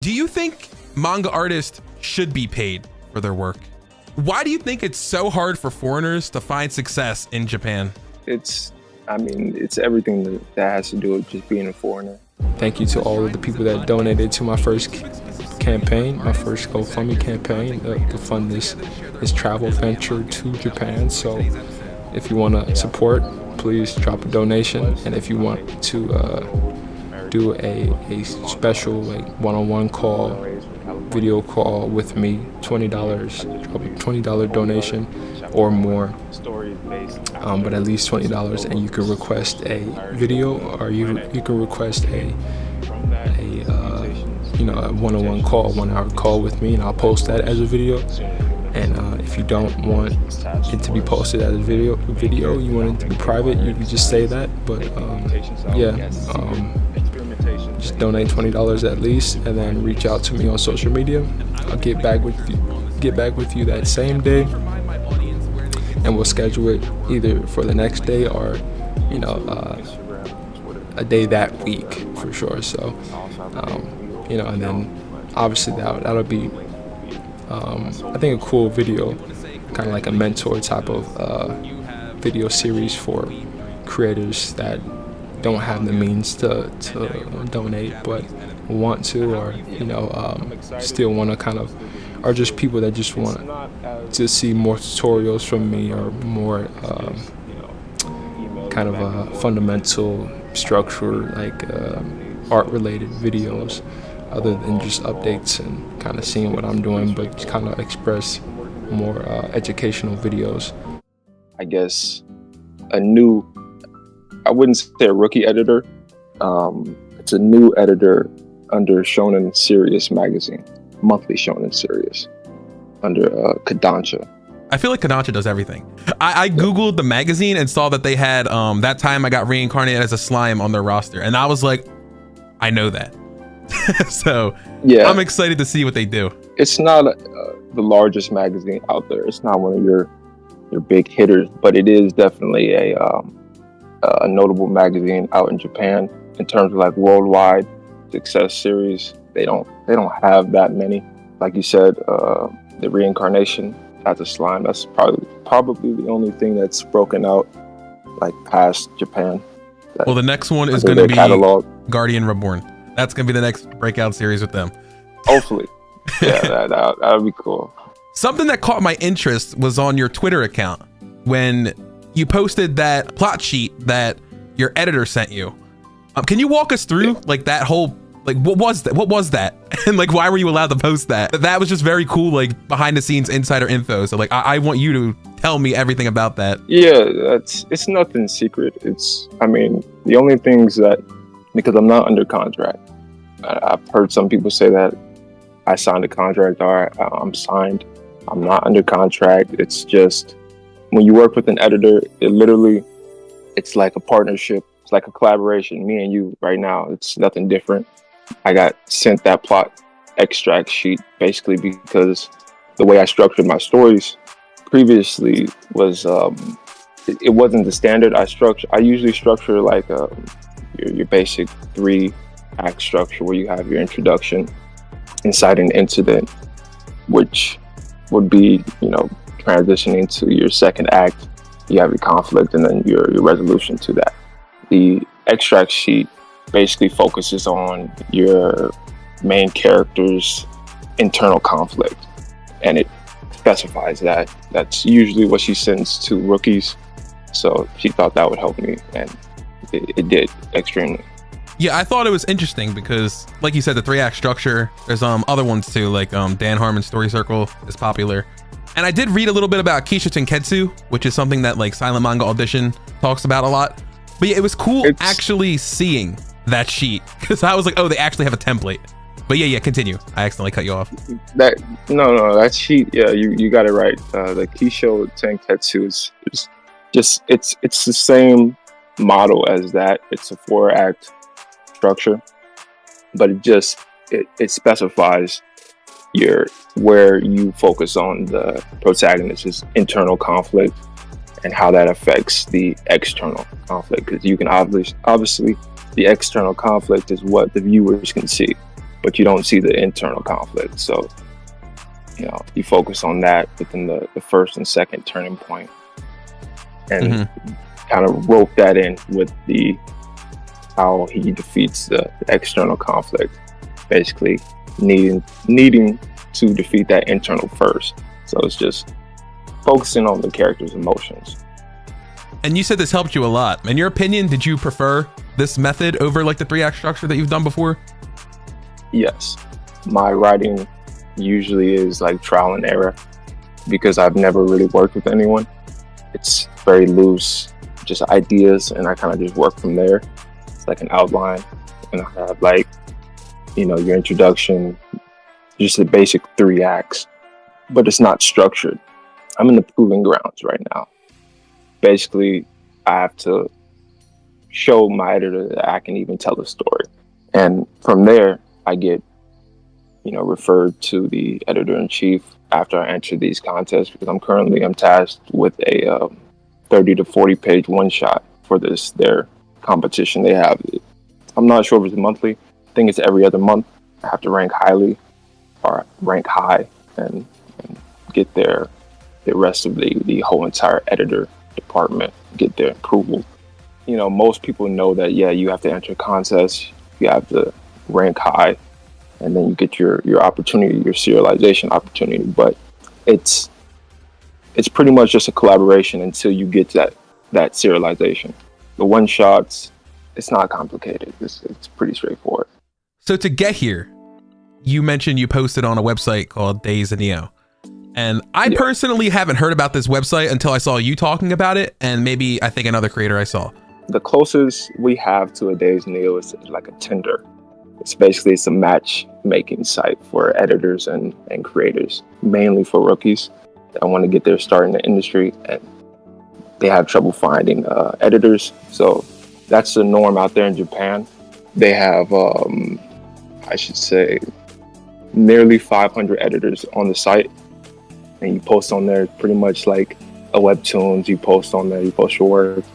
Do you think manga artists should be paid for their work? Why do you think it's so hard for foreigners to find success in Japan? It's everything that has to do with just being a foreigner. Thank you to all of the people that donated to my first campaign, my first GoFundMe campaign to fund this travel venture to Japan. So if you want to support, please drop a donation. And if you want to do a special one-on-one call, video call with me, $20, drop a $20 donation or more, but at least $20, and you can request a video, or you can request a one-on-one call, 1 hour call with me, and I'll post that as a video. And if you don't want it to be posted as a video, you want it to be private, you can just say that. But just donate $20 at least, and then reach out to me on social media. I'll get back with you that same day, and we'll schedule it either for the next day or a day that week for sure. So and then obviously that'll be I think a cool video, kind of like a mentor type of video series for creators that don't have the means to donate but want to, or still want to kind of, or just people that just want to see more tutorials from me, or more kind of a fundamental structure, like art related videos, other than just updates and kind of seeing what I'm doing, but kind of express more educational videos. I guess I wouldn't say a rookie editor. It's a new editor under Shonen Serious magazine, monthly Shonen Serious, under Kodansha. I feel like Kodansha does everything. I Googled the magazine and saw that they had that time I got reincarnated as a slime on their roster, and I was like, I know that. So yeah, I'm excited to see what they do. It's not the largest magazine out there. It's not one of your big hitters, but it is definitely a notable magazine out in Japan in terms of like worldwide success series. They don't have that many. Like you said, the reincarnation as a slime, that's probably the only thing that's broken out like past Japan. Well, the next one is going to be catalog. Guardian Reborn. That's going to be the next breakout series with them. Hopefully. Yeah, that would be cool. Something that caught my interest was on your Twitter account when you posted that plot sheet that your editor sent you. Can you walk us through like that whole, like what was that? And like, why were you allowed to post that? That was just very cool, like behind the scenes insider info. So like, I want you to tell me everything about that. Yeah, it's nothing secret. The only things that, because I'm not under contract. I've heard some people say that I signed a contract, or I'm signed. I'm not under contract. It's just, when you work with an editor, it's like a partnership. It's like a collaboration. Me and you right now, it's nothing different. I got sent that plot extract sheet basically because the way I structured my stories previously was, it wasn't the standard. I usually structure like your basic 3-act structure, where you have your introduction, inciting incident, which would be, transitioning to your second act. You have your conflict, and then your resolution to that. The extract sheet basically focuses on your main character's internal conflict, and it specifies that. That's usually what she sends to rookies. So she thought that would help me, and it did extremely. Yeah, I thought it was interesting because, like you said, the 3-act structure, there's other ones too, like Dan Harmon's Story Circle is popular. And I did read a little bit about Kisha Ketu, which is something that like Silent Manga Audition talks about a lot. But yeah, it was cool actually seeing that sheet, because I was like, oh, they actually have a template. But yeah, continue. I accidentally cut you off. That sheet, yeah, you got it right. The Kisha Ketu is just, it's the same model as that. It's a 4-act structure, but it specifies where you focus on the protagonist's internal conflict and how that affects the external conflict, because you can obviously the external conflict is what the viewers can see. but you don't see the internal conflict. So, you know, you focus on that within the first and second turning point, and kind of rope that in with how he defeats the external conflict, basically needing to defeat that internal first. So it's just focusing on the character's emotions. And you said this helped you a lot. In your opinion, did you prefer this method over like the 3-act structure that you've done before? Yes. My writing usually is like trial and error because I've never really worked with anyone. It's very loose, just ideas, and I kind of just work from there. It's like an outline, and I have like, you know, your introduction, just the basic 3 acts, but it's not structured. I'm in the proving grounds right now. Basically, I have to show my editor that I can even tell a story. And from there, I get, you know, referred to the editor-in-chief after I enter these contests, because I'm tasked with a 30 to 40 page one-shot for their competition they have. I'm not sure if it's monthly. I think it's every other month. I have to rank highly or rank high and get the rest of the whole entire editor department, get their approval. You know, most people know that, yeah, you have to enter contests, you have to rank high, and then you get your opportunity, your serialization opportunity. But it's pretty much just a collaboration until you get that serialization. The one shots, it's not complicated. It's pretty straightforward. So to get here, you mentioned you posted on a website called Days of Neo. And I personally haven't heard about this website until I saw you talking about it, and maybe I think another creator I saw. The closest we have to a Days of Neo is like a Tinder. It's a matchmaking site for editors and creators, mainly for rookies that want to get their start in the industry, and they have trouble finding editors. So that's the norm out there in Japan. They have, I should say, nearly 500 editors on the site. And you post on there pretty much like a webtoons. You post on there, you post your work,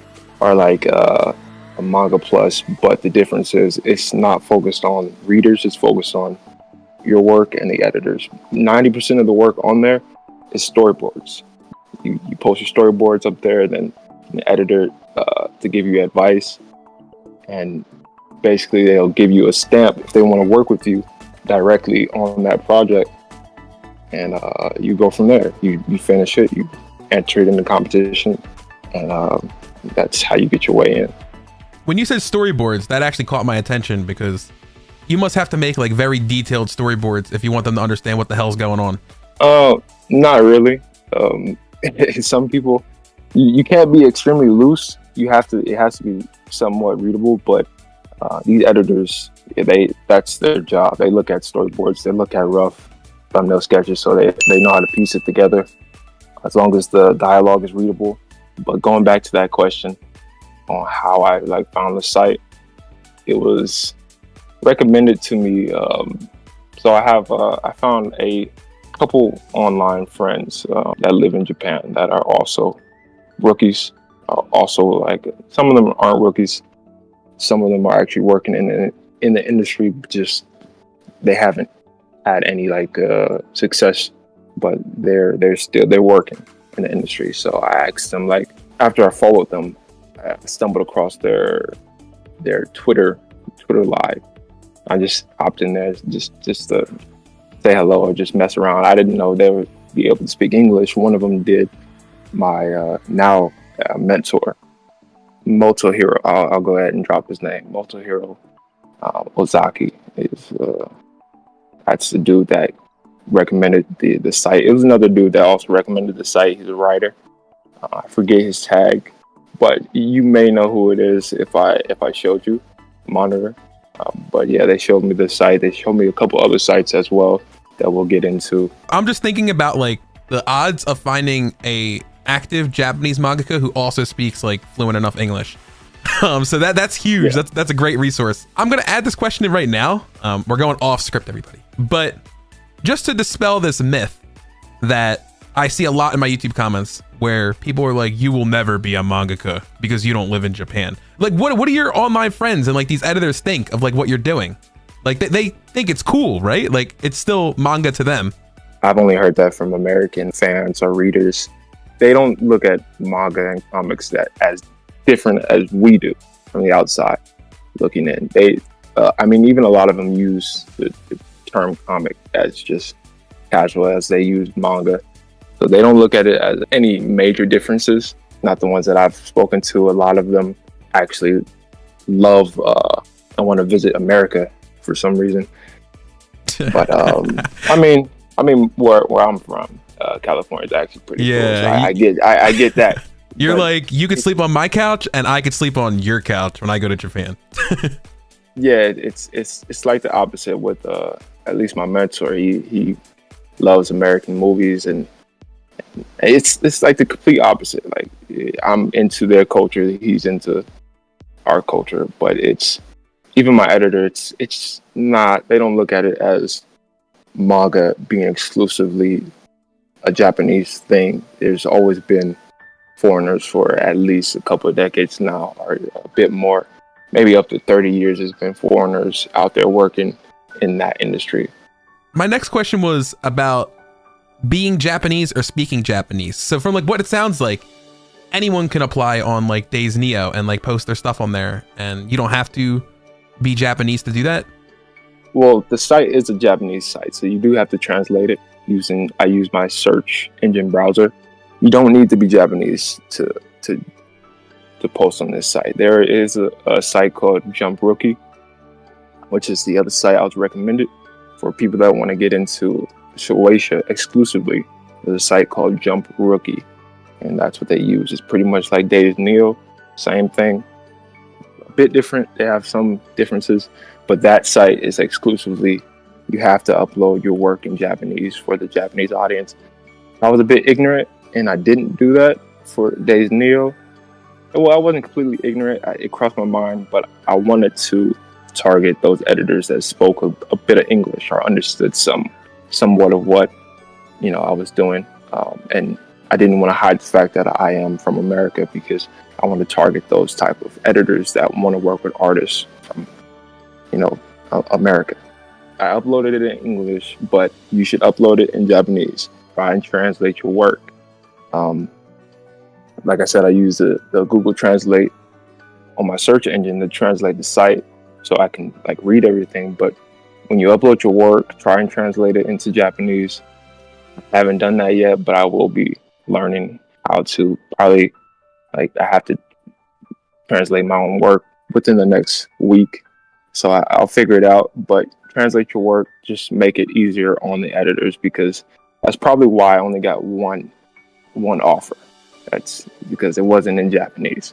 or like a manga plus. But the difference is it's not focused on readers, it's focused on your work and the editors. 90% of the work on there is storyboards. You post your storyboards up there, then an editor to give you advice. And basically they'll give you a stamp if they want to work with you directly on that project. And you go from there. You finish it, you enter it in the competition, and that's how you get your way in. When you said storyboards, that actually caught my attention, because you must have to make like very detailed storyboards if you want them to understand what the hell's going on. Not really. Some people, you can't be extremely loose. It has to be somewhat readable, but these editors, that's their job. They look at storyboards, they look at rough thumbnail sketches, so they know how to piece it together, as long as the dialogue is readable. But going back to that question on how I like found the site, it was recommended to me. So I found a couple online friends that live in Japan that are also rookies. Also, like, some of them aren't rookies, some of them are actually working in the industry, just they haven't had any like success, but they're working in the industry. So I asked them, like, after I followed them, I stumbled across their Twitter live. I just hopped in there just to say hello or just mess around. I didn't know they would be able to speak English. One of them did. My now mentor, Motohiro, I'll go ahead and drop his name. Motohiro Ozaki is that's the dude that recommended the site. It was another dude that also recommended the site. He's a writer. I forget his tag, but you may know who it is if I showed you monitor. But yeah, they showed me the site. They showed me a couple other sites as well that we'll get into. I'm just thinking about like the odds of finding a active Japanese mangaka who also speaks like fluent enough English. So that's huge. Yeah. That's a great resource. I'm gonna add this question in right now. We're going off script, everybody. But just to dispel this myth that I see a lot in my YouTube comments where people are like, you will never be a mangaka because you don't live in Japan. Like, what do your online friends and like these editors think of like what you're doing? Like they think it's cool, right? Like it's still manga to them. I've only heard that from American fans or readers. They don't look at manga and comics that as different as we do from the outside looking in. I mean, even a lot of them use the term comic as just casual as they use manga. So they don't look at it as any major differences. Not the ones that I've spoken to. A lot of them actually love I want to visit America for some reason. But I mean where I'm from, California is actually pretty cool. So I get that. You're like, you could sleep on my couch and I could sleep on your couch when I go to Japan. Yeah, it's like the opposite with at least my mentor. He loves American movies, and it's like the complete opposite. Like I'm into their culture, he's into our culture, but it's even my editor. It's not. They don't look at it as manga being exclusively a Japanese thing. There's always been foreigners for at least a couple of decades now, or a bit more. Maybe up to 30 years has been foreigners out there working in that industry. My next question was about being Japanese or speaking Japanese. So from like what it sounds like, anyone can apply on like Days Neo and like post their stuff on there, and you don't have to be Japanese to do that. Well, the site is a Japanese site, so you do have to translate it I use my search engine browser. You don't need to be Japanese to post on this site. There is a site called Jump Rookie, which is the other site I was recommended for people that want to get into Shueisha exclusively. There's a site called Jump Rookie, and that's what they use. It's pretty much like Days Neo, same thing, a bit different. They have some differences, but that site is exclusively, you have to upload your work in Japanese for the Japanese audience. I was a bit ignorant and I didn't do that for Days Neo. Well, I wasn't completely ignorant. It crossed my mind, but I wanted to target those editors that spoke a bit of English or understood somewhat of what I was doing, and I didn't want to hide the fact that I am from America, because I want to target those type of editors that want to work with artists from America. I uploaded it in English, but you should upload it in Japanese. Try and translate your work. Like I said, I use the Google Translate on my search engine to translate the site so I can like read everything. But when you upload your work, try and translate it into Japanese. I haven't done that yet, but I will be learning how to. Probably I have to translate my own work within the next week. So I'll figure it out, but translate your work, just make it easier on the editors, because that's probably why I only got one offer. That's because it wasn't in Japanese.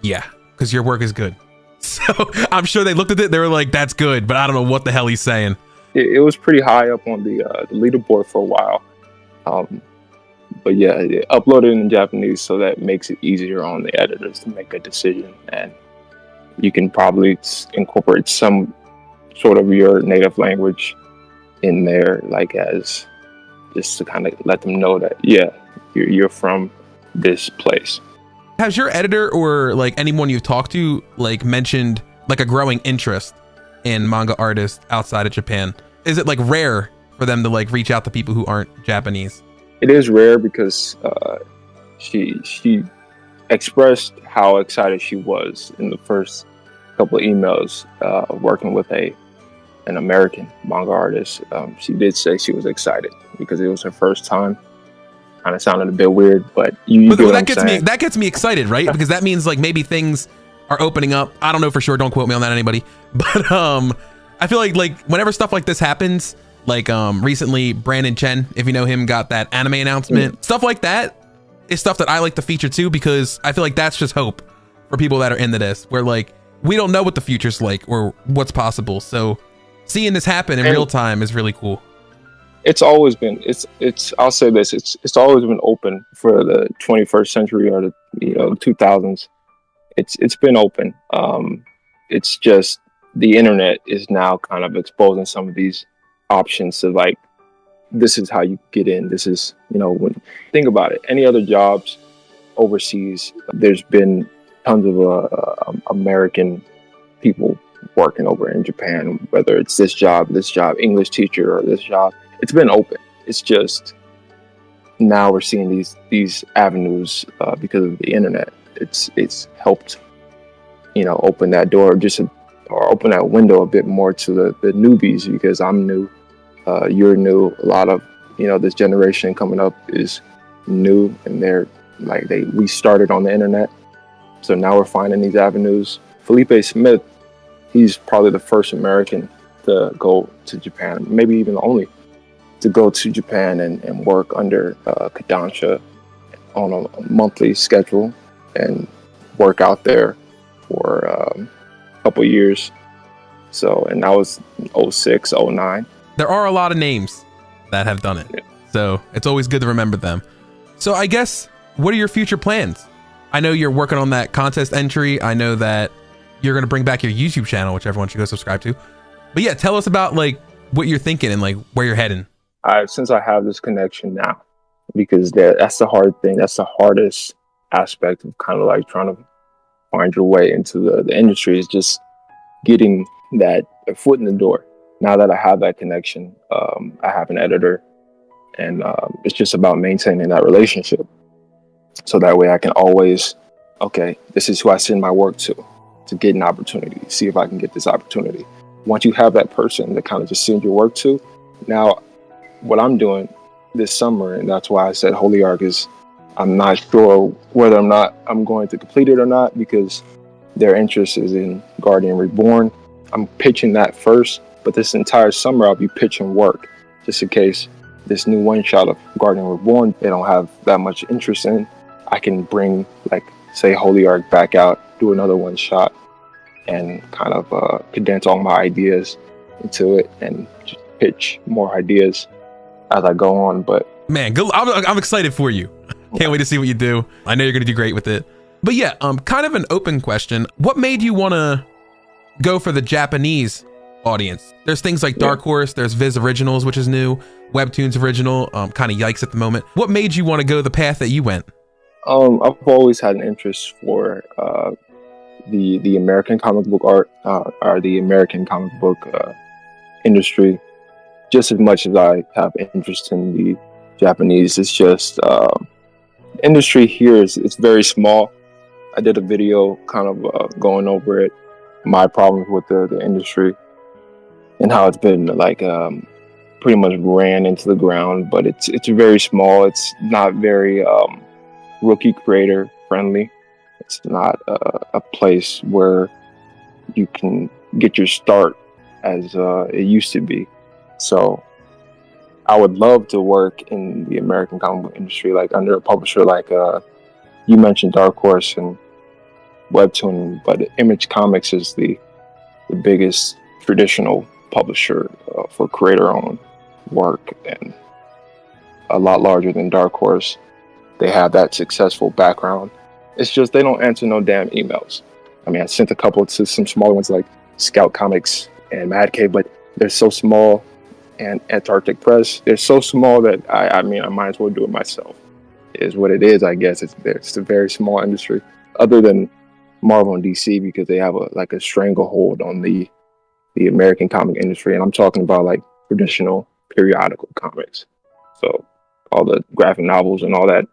Yeah, because your work is good. So I'm sure they looked at it, they were like, that's good, but I don't know what the hell he's saying. It was pretty high up on the leaderboard for a while. But yeah, upload it in Japanese, so that makes it easier on the editors to make a decision. And you can probably incorporate some sort of your native language in there, like as just to kind of let them know that, yeah, you're from this place. Has your editor or like anyone you've talked to like mentioned like a growing interest in manga artists outside of Japan? Is it like rare for them to like reach out to people who aren't Japanese? It is rare, because she expressed how excited she was in the first couple of emails working with an American manga artist. She did say she was excited because it was her first time. Kind of sounded a bit weird, but that gets me excited, right? Because that means like maybe things are opening up. I don't know for sure. Don't quote me on that, anybody. But I feel like whenever stuff like this happens, like recently Brandon Chen, if you know him, got that anime announcement. Stuff like that is stuff that I like to feature too, because I feel like that's just hope for people that are into this, where like we don't know what the future's like or what's possible. So seeing this happen in real time is really cool. It's always been, I'll say this, it's always been open for the 21st century or the 2000s. It's been open. It's just the internet is now kind of exposing some of these options to like, this is how you get in. This is, when think about it, any other jobs overseas, there's been tons of American people working over in Japan, whether it's this job, English teacher, or this job. It's been open. It's just now we're seeing these avenues because of the internet. It's helped, open that door or open that window a bit more to the newbies, because I'm new, you're new. A lot of this generation coming up is new, and we started on the internet, so now we're finding these avenues. Felipe Smith, he's probably the first American to go to Japan, maybe even the only to go to Japan and work under Kodansha on a monthly schedule and work out there for a couple years. So, and that was 06, 09. There are a lot of names that have done it. Yeah. So it's always good to remember them. So I guess, what are your future plans? I know you're working on that contest entry. I know that you're going to bring back your YouTube channel, which everyone should go subscribe to. But yeah, tell us about what you're thinking and where you're heading. Since I have this connection now, because that's the hard thing. That's the hardest aspect of kind of trying to find your way into the industry, is just getting that foot in the door. Now that I have that connection, I have an editor, and it's just about maintaining that relationship. So that way I can always, okay, this is who I send my work to get an opportunity, see if I can get this opportunity. Once you have that person to kind of just send your work to, now what I'm doing this summer, and that's why I said Holy Ark, is I'm not sure whether or not I'm going to complete it or not, because their interest is in Guardian Reborn. I'm pitching that first, but this entire summer I'll be pitching work, just in case this new one shot of Guardian Reborn they don't have that much interest in. I can bring, say, Holy Ark back out, do another one shot, and kind of condense all my ideas into it and just pitch more ideas as I go on. But man, I'm excited for you. Can't wait to see what you do. I know you're gonna do great with it. But yeah, kind of an open question. What made you wanna go for the Japanese audience? There's things like Dark Horse, there's Viz Originals, which is new, Webtoons Original, kind of yikes at the moment. What made you want to go the path that you went? I've always had an interest for the American comic book art, or the American comic book industry, just as much as I have interest in the Japanese. It's just the industry here it's very small. I did a video kind of going over it, my problems with the industry, and how it's been pretty much ran into the ground. But it's very small. It's not very rookie creator friendly. It's not a place where you can get your start as it used to be. So I would love to work in the American comic book industry, under a publisher like you mentioned Dark Horse and Webtoon, but Image Comics is the biggest traditional publisher for creator-owned work, and a lot larger than Dark Horse. They have that successful background. It's just they don't answer no damn emails. I mean, I sent a couple to some smaller ones like Scout Comics and Mad Cave, but they're so small, and Antarctic Press, they're so small that I might as well do it myself. Is what it is, I guess. It's a very small industry, other than Marvel and DC, because they have a stranglehold on the American comic industry, and I'm talking about traditional periodical comics. So all the graphic novels and all that,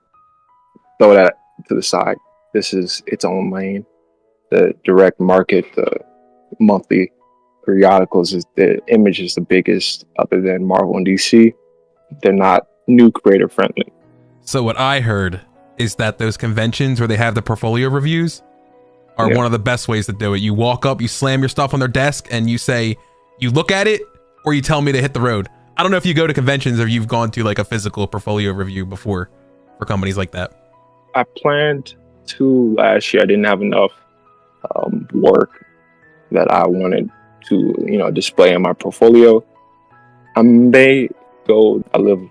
throw that to the side. This is its own lane. The direct market, the monthly periodicals, the Image is the biggest, other than Marvel and DC. They're not new creator friendly. So what I heard is that those conventions where they have the portfolio reviews are one of the best ways to do it. You walk up, you slam your stuff on their desk, and you say, you look at it, or you tell me to hit the road. I don't know if you go to conventions or you've gone to a physical portfolio review before for companies like that. I planned to last year. I didn't have enough work that I wanted to, display in my portfolio. I may go. I live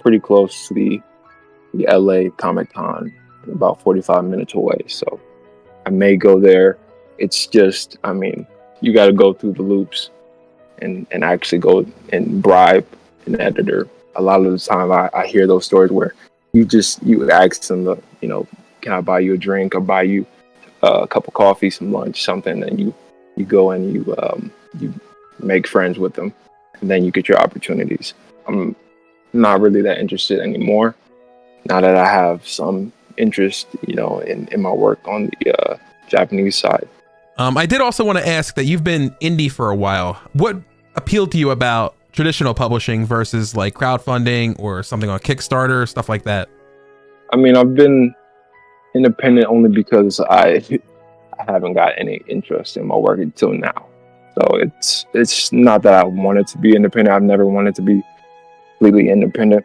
pretty close to the LA Comic Con, about 45 minutes away. So I may go there. It's just, you got to go through the loops and actually go and bribe an editor. A lot of the time I hear those stories where you ask them, can I buy you a drink or buy you a cup of coffee, some lunch, something, and you You go and you make friends with them, and then you get your opportunities. I'm not really that interested anymore. Now that I have some interest, in my work on the Japanese side. I did also want to ask that you've been indie for a while. What appealed to you about traditional publishing versus like crowdfunding or something on Kickstarter, stuff like that? I mean, I've been independent only because I haven't got any interest in my work until now. So it's not that I wanted to be independent. I've never wanted to be completely independent.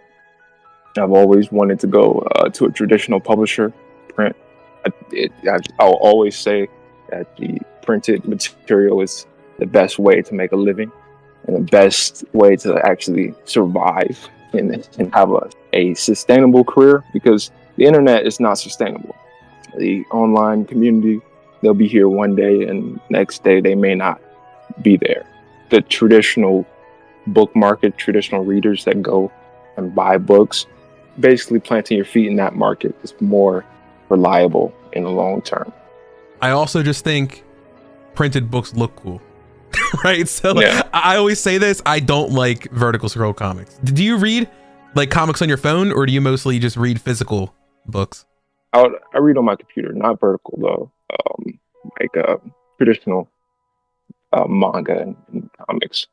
I've always wanted to go to a traditional publisher, print. I'll always say that the printed material is the best way to make a living and the best way to actually survive and have a sustainable career, because the internet is not sustainable. The online community, they'll be here one day and next day they may not be there. The traditional book market, traditional readers that go and buy books, basically planting your feet in that market is more reliable in the long term. I also just think printed books look cool. Right? So I always say this, I don't like vertical scroll comics. Do you read like comics on your phone, or do you mostly just read physical books? I read on my computer, not vertical though. Traditional manga and comics.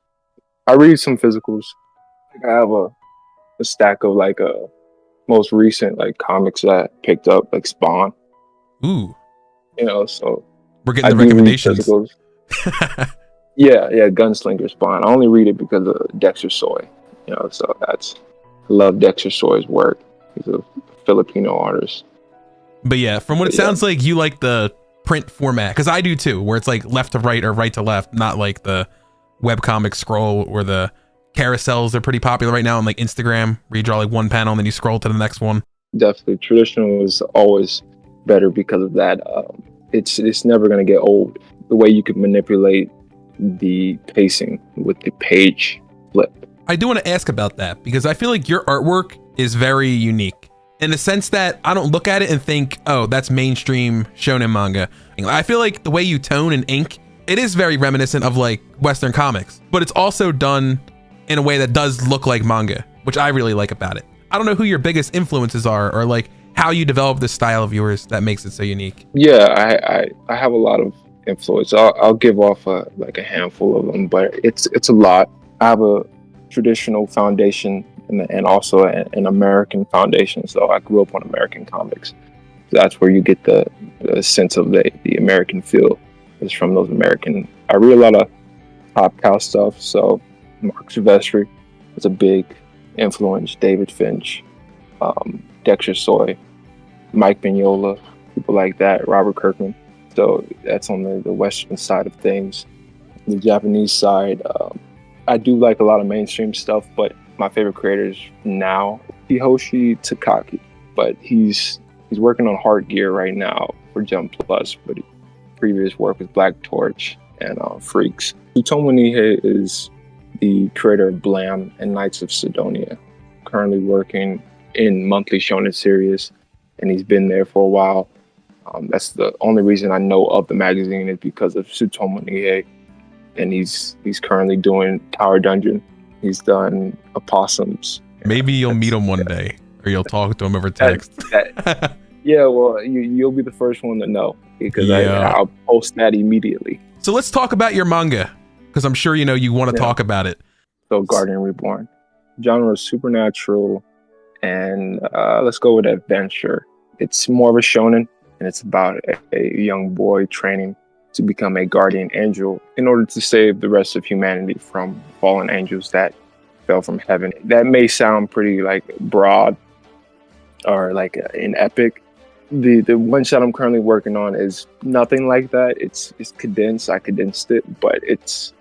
I read some physicals. I have a stack of most recent comics that I picked up, like Spawn. Ooh. So we're getting the recommendations. Yeah, Gunslinger Spawn. I only read it because of Dexter Soy. So I love Dexter Soy's work. He's a Filipino artist. But yeah, from what it sounds like, you like the print format, because I do too, where it's like left to right or right to left, not like the webcomic scroll or the carousels. They're pretty popular right now on like Instagram, where you draw like one panel and then you scroll to the next one. Definitely, traditional is always better because of that. It's never going to get old. The way you can manipulate the pacing with the page flip. I do want to ask about that, because I feel like your artwork is very unique in the sense that I don't look at it and think, oh, that's mainstream shonen manga. I feel like the way you tone and ink, it is very reminiscent of like Western comics, but it's also done in a way that does look like manga, which I really like about it. I don't know who your biggest influences are, or like how you develop this style of yours that makes it so unique. Yeah, I have a lot of influence. I'll give off a handful of them, but it's a lot. I have a traditional foundation and also an American foundation. So I grew up on American comics. That's where you get the sense of the American feel, is from those American. I read a lot of Top Cow stuff. So Mark Silvestri is a big influence. David Finch, Dexter Soy, Mike Mignola, people like that, Robert Kirkman. So that's on the Western side of things. The Japanese side, I do like a lot of mainstream stuff, but my favorite creator is now Hiroshi Takaki. But he's working on Heart Gear right now for Jump Plus, but his previous work was Black Torch and Freaks. Tsutomu Nihei is the creator of Blam and Knights of Sidonia, currently working in monthly shonen series, and he's been there for a while. That's the only reason I know of the magazine, is because of Tsutomu Nihei, and he's currently doing Tower Dungeon. He's done Opossums. Maybe you'll meet him one day, or you'll talk to him over text. Yeah, well, you'll be the first one to know, because I'll post that immediately. So let's talk about your manga, because I'm sure you want to talk about it. So Guardian Reborn, genre supernatural, and let's go with adventure. It's more of a shonen, and it's about a young boy training to become a guardian angel in order to save the rest of humanity from fallen angels that fell from heaven. That may sound pretty broad or an epic. The one shot I'm currently working on is nothing like that. It's condensed. I condensed it, but it's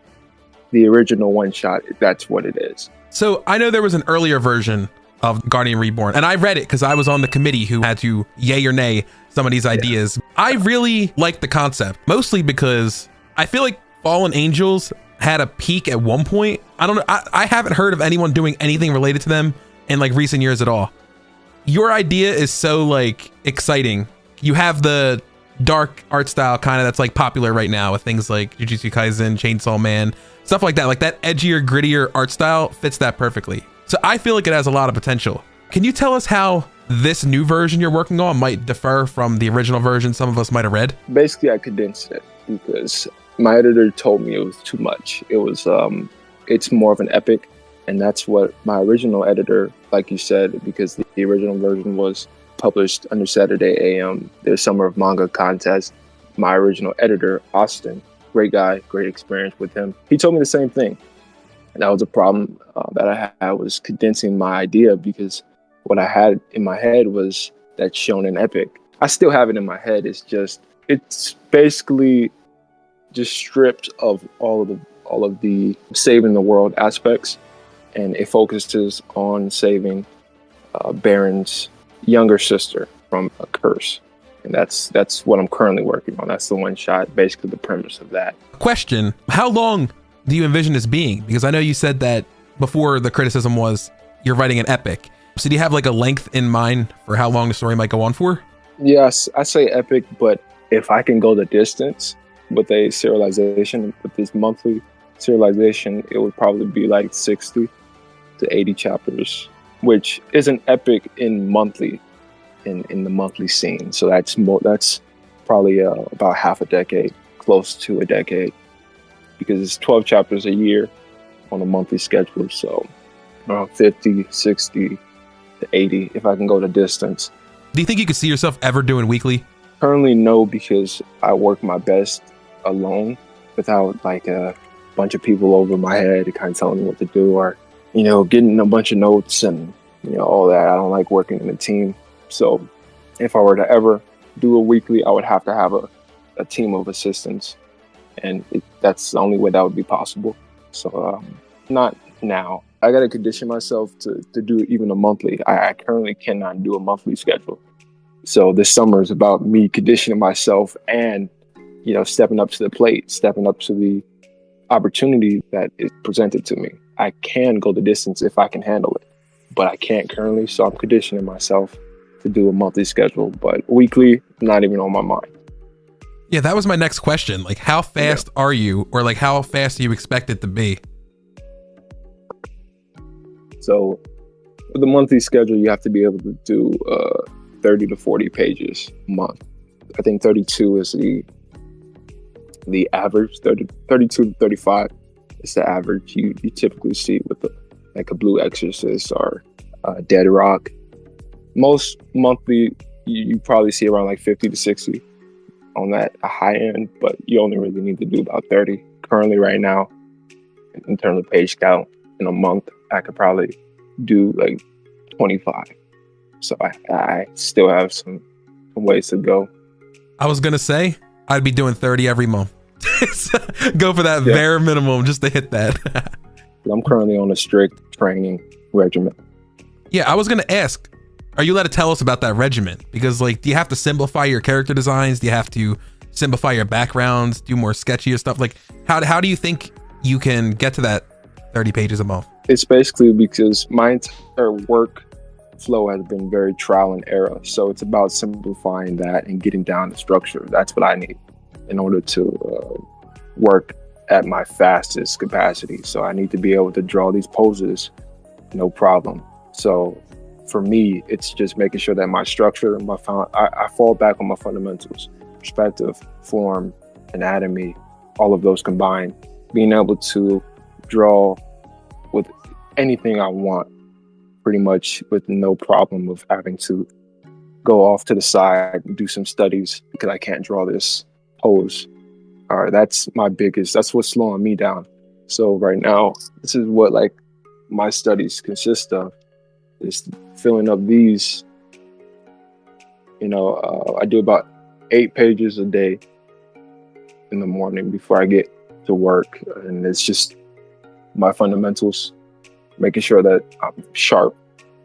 the original one shot. That's what it is. So I know there was an earlier version of Guardian Reborn, and I read it because I was on the committee who had to yay or nay some of these ideas. I really like the concept, mostly because I feel like fallen angels had a peak at one point. I don't know. I haven't heard of anyone doing anything related to them in recent years at all. Your idea is so exciting. You have the dark art style kind of that's like popular right now with things like Jujutsu Kaisen, Chainsaw Man, stuff like that. Like that edgier, grittier art style fits that perfectly. So I feel like it has a lot of potential. Can you tell us how this new version you're working on might differ from the original version some of us might have read? Basically, I condensed it because my editor told me it was too much. It was, it's more of an epic. And that's what my original editor, like you said, because the original version was published under Saturday AM, the Summer of Manga contest. My original editor, Austin, great guy, great experience with him. He told me the same thing. And that was a problem that I had, was condensing my idea, because what I had in my head was that shonen epic. I still have it in my head. It's basically just stripped of all of the saving the world aspects, and it focuses on saving Baron's younger sister from a curse. And that's what I'm currently working on. That's the one shot, basically the premise of that. Question, how long do you envision this being? Because I know you said that before the criticism was you're writing an epic. So do you have like a length in mind for how long the story might go on for? Yes, I say epic, but if I can go the distance with a serialization, with this monthly serialization, it would probably be like 60 to 80 chapters, which isn't epic in monthly, in the monthly scene. So that's probably about half a decade, close to a decade, because it's 12 chapters a year on a monthly schedule. So around 50, 60 to 80, if I can go the distance. Do you think you could see yourself ever doing weekly? Currently, no, because I work my best alone without like a bunch of people over my head kind of telling me what to do, or, getting a bunch of notes and, all that. I don't like working in a team. So if I were to ever do a weekly, I would have to have a team of assistants. And that's the only way that would be possible. So not now. I got to condition myself to do even a monthly. I currently cannot do a monthly schedule. So this summer is about me conditioning myself and, stepping up to the plate, stepping up to the opportunity that is presented to me. I can go the distance if I can handle it, but I can't currently. So I'm conditioning myself to do a monthly schedule, but weekly, not even on my mind. Yeah, that was my next question. Like, how fast are you, or like how fast do you expect it to be? So with the monthly schedule, you have to be able to do 30 to 40 pages a month. I think 32 is the average. 32 to 35 is the average you typically see with like a Blue Exorcist or Dead Rock. Most monthly, you probably see around like 50 to 60 on that high end, but you only really need to do about 30. Currently right now, in terms of page count, in a month, I could probably do like 25. So I still have some ways to go. I was going to say, I'd be doing 30 every month. Go for that bare minimum just to hit that. I'm currently on a strict training regimen. Yeah, I was going to ask, are you allowed to tell us about that regimen? Because like, do you have to simplify your character designs? Do you have to simplify your backgrounds, do more sketchier stuff? Like, how do you think you can get to that 30 pages a month? It's basically because my entire work flow has been very trial and error. So it's about simplifying that and getting down the structure. That's what I need in order to work at my fastest capacity. So I need to be able to draw these poses, no problem. So for me, it's just making sure that my structure, I fall back on my fundamentals, perspective, form, anatomy, all of those combined, being able to draw with anything I want, pretty much with no problem of having to go off to the side and do some studies because I can't draw this pose. All right, that's what's slowing me down. So right now, this is what like my studies consist of, is filling up these, I do about 8 pages a day in the morning before I get to work. And it's just my fundamentals, making sure that I'm sharp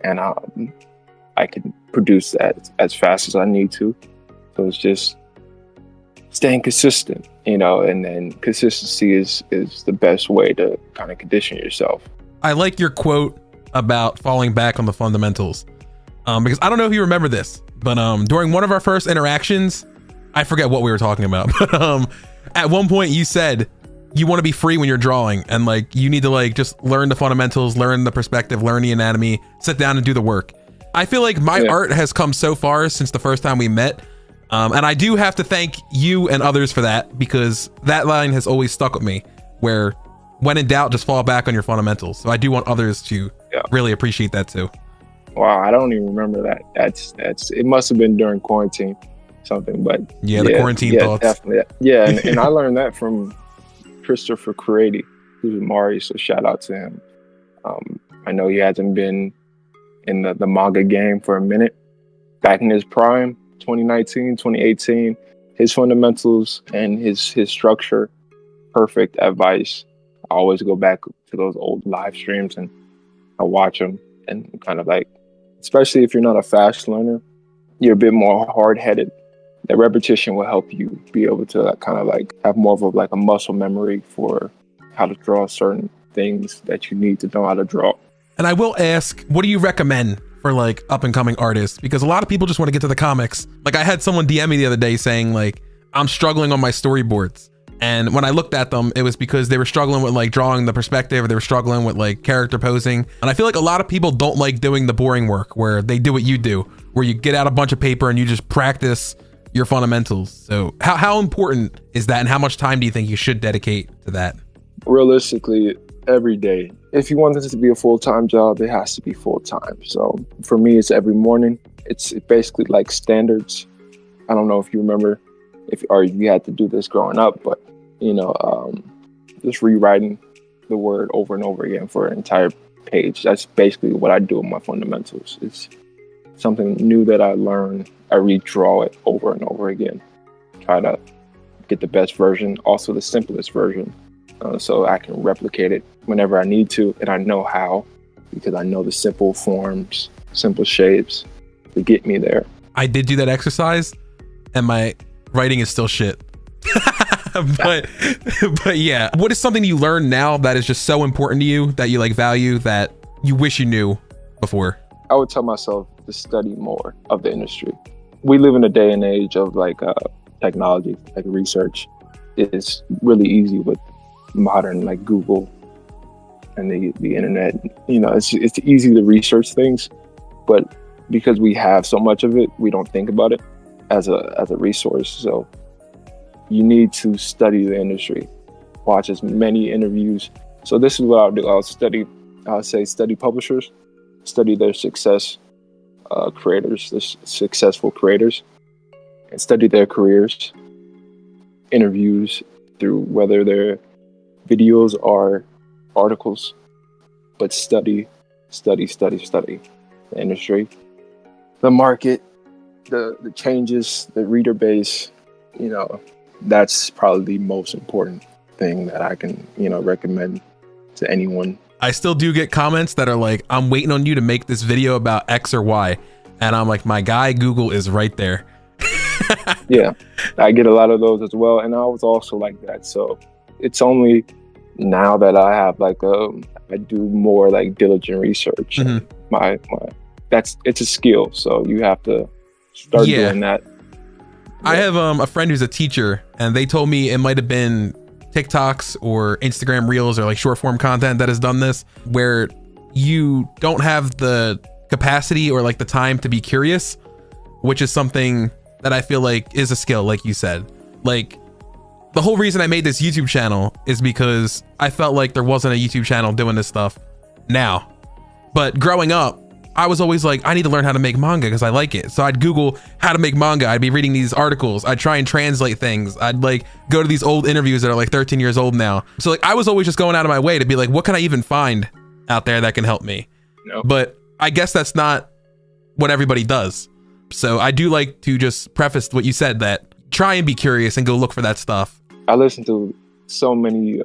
and I can produce that as fast as I need to. So it's just staying consistent, and then consistency is the best way to kind of condition yourself. I like your quote about falling back on the fundamentals, because I don't know if you remember this, but during one of our first interactions, I forget what we were talking about, but at one point you said you want to be free when you're drawing, and like you need to like just learn the fundamentals, learn the perspective, learn the anatomy, sit down and do the work. I feel like my art has come so far since the first time we met, and I do have to thank you and others for that, because that line has always stuck with me, where when in doubt, just fall back on your fundamentals. So I do want others to really appreciate that too. Wow, I don't even remember that. That's it must have been during quarantine something, but the quarantine thoughts. Definitely. Yeah, and I learned that from Christopher Creati, who's Mari, so shout out to him. I know he hasn't been in the manga game for a minute. Back in his prime, 2019, 2018, his fundamentals and his structure, perfect advice. I always go back to those old live streams and I watch them, and kind of like, especially if you're not a fast learner, you're a bit more hard-headed. That repetition will help you be able to kind of like have more of a muscle memory for how to draw certain things that you need to know how to draw. And I will ask, what do you recommend for like up and coming artists? Because a lot of people just want to get to the comics. Like I had someone DM me the other day saying like, I'm struggling on my storyboards. And when I looked at them, it was because they were struggling with like drawing the perspective, or they were struggling with like character posing. And I feel like a lot of people don't like doing the boring work where they do what you do, where you get out a bunch of paper and you just practice your fundamentals. So how important is that, and how much time do you think you should dedicate to that? Realistically, every day. If you want this to be a full-time job, it has to be full-time. So for me, it's every morning. It's basically like standards. I don't know if you remember or you had to do this growing up, but just rewriting the word over and over again for an entire page. That's basically what I do with my fundamentals. It's something new that I learn. I redraw it over and over again. Try to get the best version, also the simplest version, so I can replicate it whenever I need to, and I know how, because I know the simple forms, simple shapes to get me there. I did do that exercise, and my writing is still shit. but yeah, what is something you learn now that is just so important to you, that you like value, that you wish you knew before? I would tell myself to study more of the industry. We live in a day and age of like technology, like research is really easy with modern like Google and the internet. It's easy to research things, but because we have so much of it, we don't think about it as a resource. So you need to study the industry, watch as many interviews. So this is what I'll do. Study publishers, study their creators, the successful creators, and study their careers, interviews through whether they're videos or articles, but study the industry, the market, the changes, the reader base. That's probably the most important thing that I can, recommend to anyone. I still do get comments that are like, I'm waiting on you to make this video about X or Y. And I'm like, my guy, Google is right there. Yeah, I get a lot of those as well. And I was also like that. So it's only now that I have I do more like diligent research. Mm-hmm. It's a skill. So you have to start doing that. I have a friend who's a teacher, and they told me it might have been TikToks or Instagram Reels or like short form content that has done this, where you don't have the capacity or like the time to be curious, which is something that I feel like is a skill, like you said. Like the whole reason I made this YouTube channel is because I felt like there wasn't a YouTube channel doing this stuff now. But growing up, I was always like, I need to learn how to make manga because I like it. So I'd Google how to make manga. I'd be reading these articles. I'd try and translate things. I'd like go to these old interviews that are like 13 years old now. So like I was always just going out of my way to be like, what can I even find out there that can help me? No. But I guess that's not what everybody does. So I do like to just preface what you said, that try and be curious and go look for that stuff. I listen to so many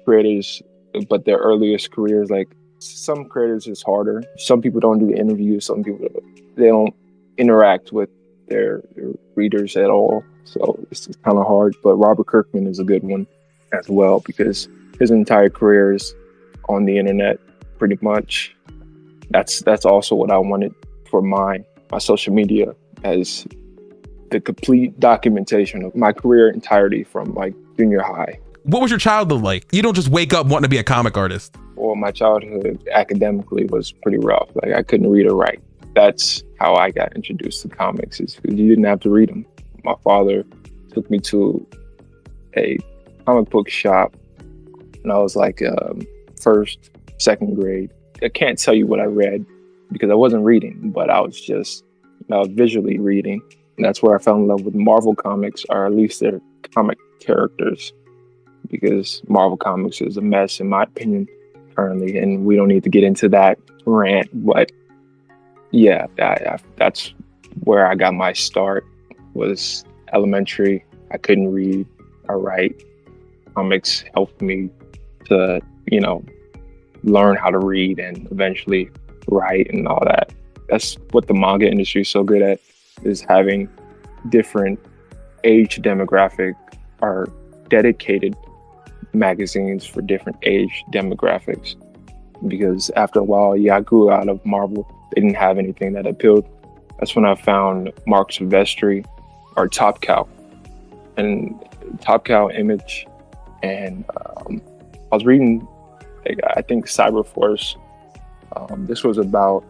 creators, but their earliest careers, like some creators is harder. Some people don't do interviews. Some people, they don't interact with their readers at all. So it's kind of hard. But Robert Kirkman is a good one as well, because his entire career is on the internet pretty much. That's also what I wanted for my social media, as the complete documentation of my career entirety from like junior high. What was your childhood like? You don't just wake up wanting to be a comic artist. Well, my childhood academically was pretty rough. Like I couldn't read or write. That's how I got introduced to comics, is because you didn't have to read them. My father took me to a comic book shop when I was like first, second grade. I can't tell you what I read because I wasn't reading, but I was visually reading. And that's where I fell in love with Marvel comics, or at least their comic characters, because Marvel comics is a mess in my opinion currently, and we don't need to get into that rant, but yeah, that's where I got my start, was elementary. I couldn't read or write. Comics helped me to, learn how to read and eventually write and all that. That's what the manga industry is so good at, is having different age demographic or dedicated magazines for different age demographics. Because after a while, I grew out of Marvel. They didn't have anything that appealed. That's when I found Mark Silvestri, or Top Cow, and Top Cow Image. And I was reading, I think, Cyberforce. This was about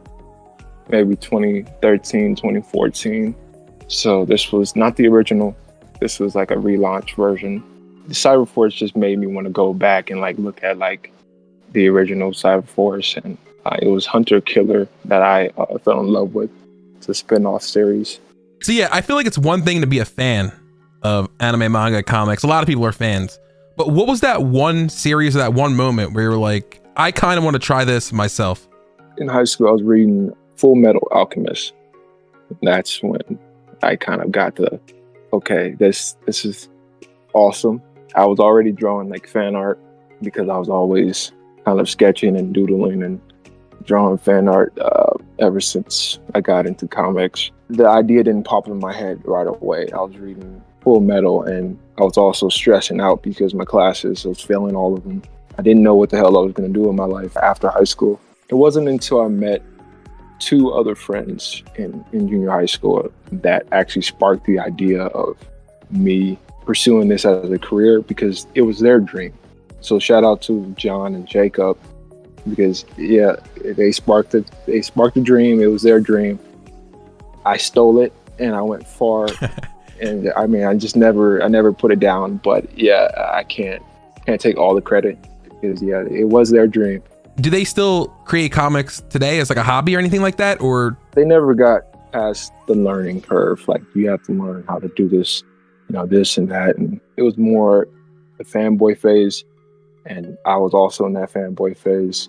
maybe 2013, 2014. So this was not the original. This was like a relaunch version. The Cyberforce just made me want to go back and like look at like the original Cyberforce. And it was Hunter Killer that I fell in love with. It's a spin-off series. So yeah, I feel like it's one thing to be a fan of anime, manga, comics. A lot of people are fans. But what was that one series or that one moment where you were like, I kind of want to try this myself? In high school, I was reading Full Metal Alchemist. That's when I kind of got the, okay, this is awesome. I was already drawing like fan art because I was always kind of sketching and doodling and drawing fan art ever since I got into comics. The idea didn't pop in my head right away. I was reading Full Metal and I was also stressing out because my classes, I was failing all of them. I didn't know what the hell I was going to do in my life after high school. It wasn't until I met two other friends in junior high school that actually sparked the idea of me pursuing this as a career, because it was their dream. So shout out to John and Jacob, because yeah, they sparked the dream. It was their dream. I stole it and I went far. And I mean, I never put it down, but yeah, I can't take all the credit, because yeah, it was their dream. Do they still create comics today as like a hobby or anything like that? Or they never got past the learning curve. Like, you have to learn how to do this, this and that. And it was more the fanboy phase. And I was also in that fanboy phase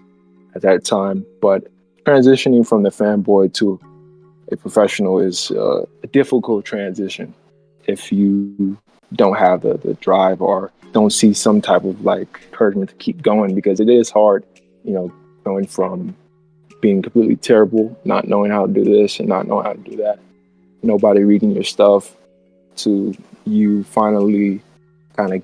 at that time. But transitioning from the fanboy to a professional is a difficult transition if you don't have the drive or don't see some type of like encouragement to keep going, because it is hard, going from being completely terrible, not knowing how to do this and not knowing how to do that, nobody reading your stuff, to you finally kind of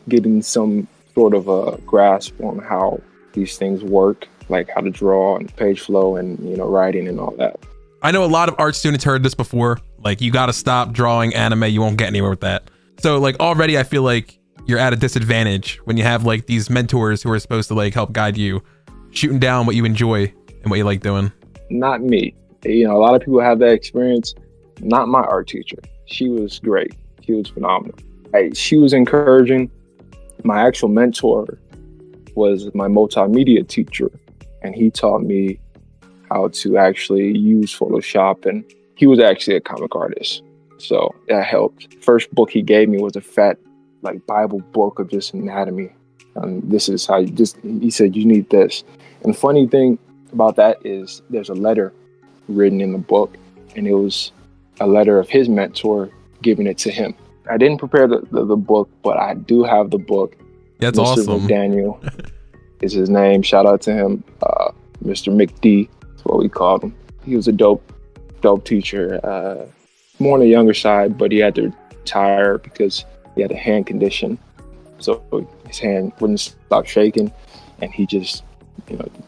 getting some sort of a grasp on how these things work, like how to draw and page flow and, writing and all that. I know a lot of art students heard this before, like, you got to stop drawing anime, you won't get anywhere with that. So like already I feel like you're at a disadvantage when you have like these mentors who are supposed to like help guide you, shooting down what you enjoy and what you like doing. Not me. A lot of people have that experience. Not my art teacher. She was great. She was phenomenal. She was encouraging. My actual mentor was my multimedia teacher, and he taught me how to actually use Photoshop, and he was actually a comic artist, so that helped. First book he gave me was a fat like Bible book of just anatomy. This is how he said, you need this. And the funny thing about that is there's a letter written in the book, and it was a letter of his mentor giving it to him. I didn't prepare the book, but I do have the book. That's Mr. awesome. Daniel is his name. Shout out to him. Mr. McD is what we called him. He was a dope teacher. More on the younger side, but he had to retire because he had a hand condition. So his hand wouldn't stop shaking, and he just,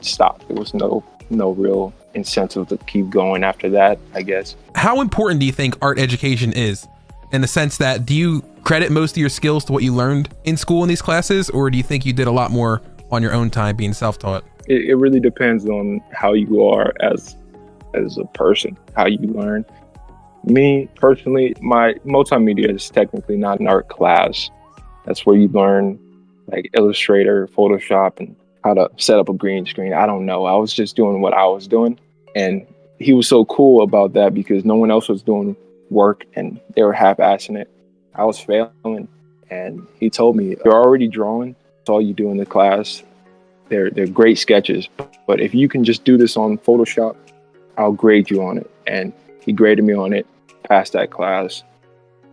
stopped. There was no no real incentive to keep going after that, I guess. How important do you think art education is, in the sense that, do you credit most of your skills to what you learned in school in these classes, or do you think you did a lot more on your own time being self-taught? It really depends on how you are as a person, how you learn. Me personally, my multimedia is technically not an art class. That's where you learn like Illustrator, Photoshop, and how to set up a green screen. I don't know. I was just doing what I was doing. And he was so cool about that because no one else was doing work and they were half-assing it. I was failing. And he told me, you're already drawing. That's all you do in the class. They're great sketches. But if you can just do this on Photoshop, I'll grade you on it. And he graded me on it, passed that class.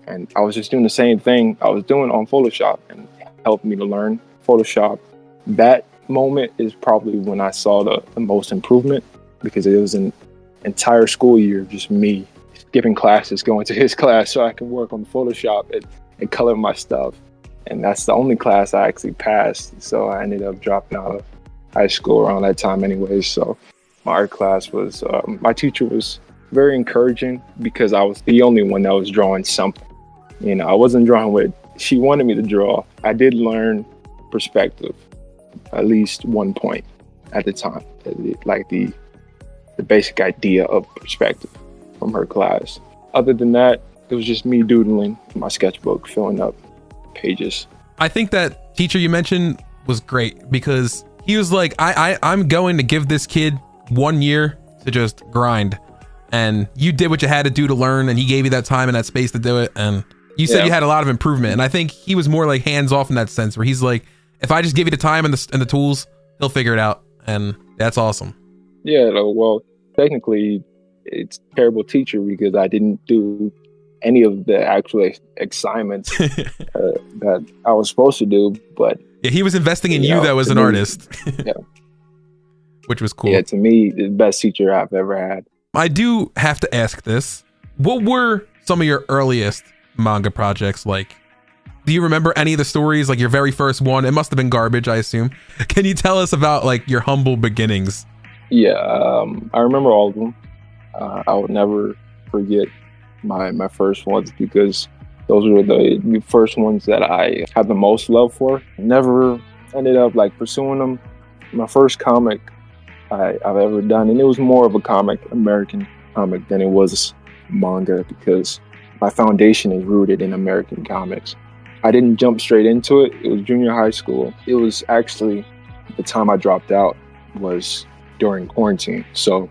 And I was just doing the same thing I was doing on Photoshop, and it helped me to learn Photoshop. That moment is probably when I saw the most improvement, because it was an entire school year of just me skipping classes, going to his class so I can work on Photoshop and color my stuff. And that's the only class I actually passed. So I ended up dropping out of high school around that time anyways. So my art class was, my teacher was very encouraging because I was the only one that was drawing something. You know, I wasn't drawing what she wanted me to draw. I did learn perspective, at least 1 point at the time, like the basic idea of perspective from her class. Other than that, it was just me doodling my sketchbook, filling up pages. I think that teacher you mentioned was great because he was like, I'm going to give this kid 1 year to just grind. And you did what you had to do to learn, and he gave you that time and that space to do it. And you said you had a lot of improvement. And I think he was more like hands off in that sense, where he's like, if I just give you the time and the tools, he'll figure it out. And that's awesome. Yeah, well, technically it's a terrible teacher because I didn't do any of the actual assignments that I was supposed to do. But yeah, he was investing in you though as an artist. Yeah. Which was cool. Yeah, to me, the best teacher I've ever had. I do have to ask this. What were some of your earliest manga projects like? Do you remember any of the stories, like your very first one? It must have been garbage, I assume. Can you tell us about like your humble beginnings? Yeah, I remember all of them. I would never forget my first ones because those were the first ones that I had the most love for. Never ended up like pursuing them. My first comic I've ever done, and it was more of a American comic than it was manga because my foundation is rooted in American comics. I didn't jump straight into it. It was junior high school. It was actually the time I dropped out was during quarantine. So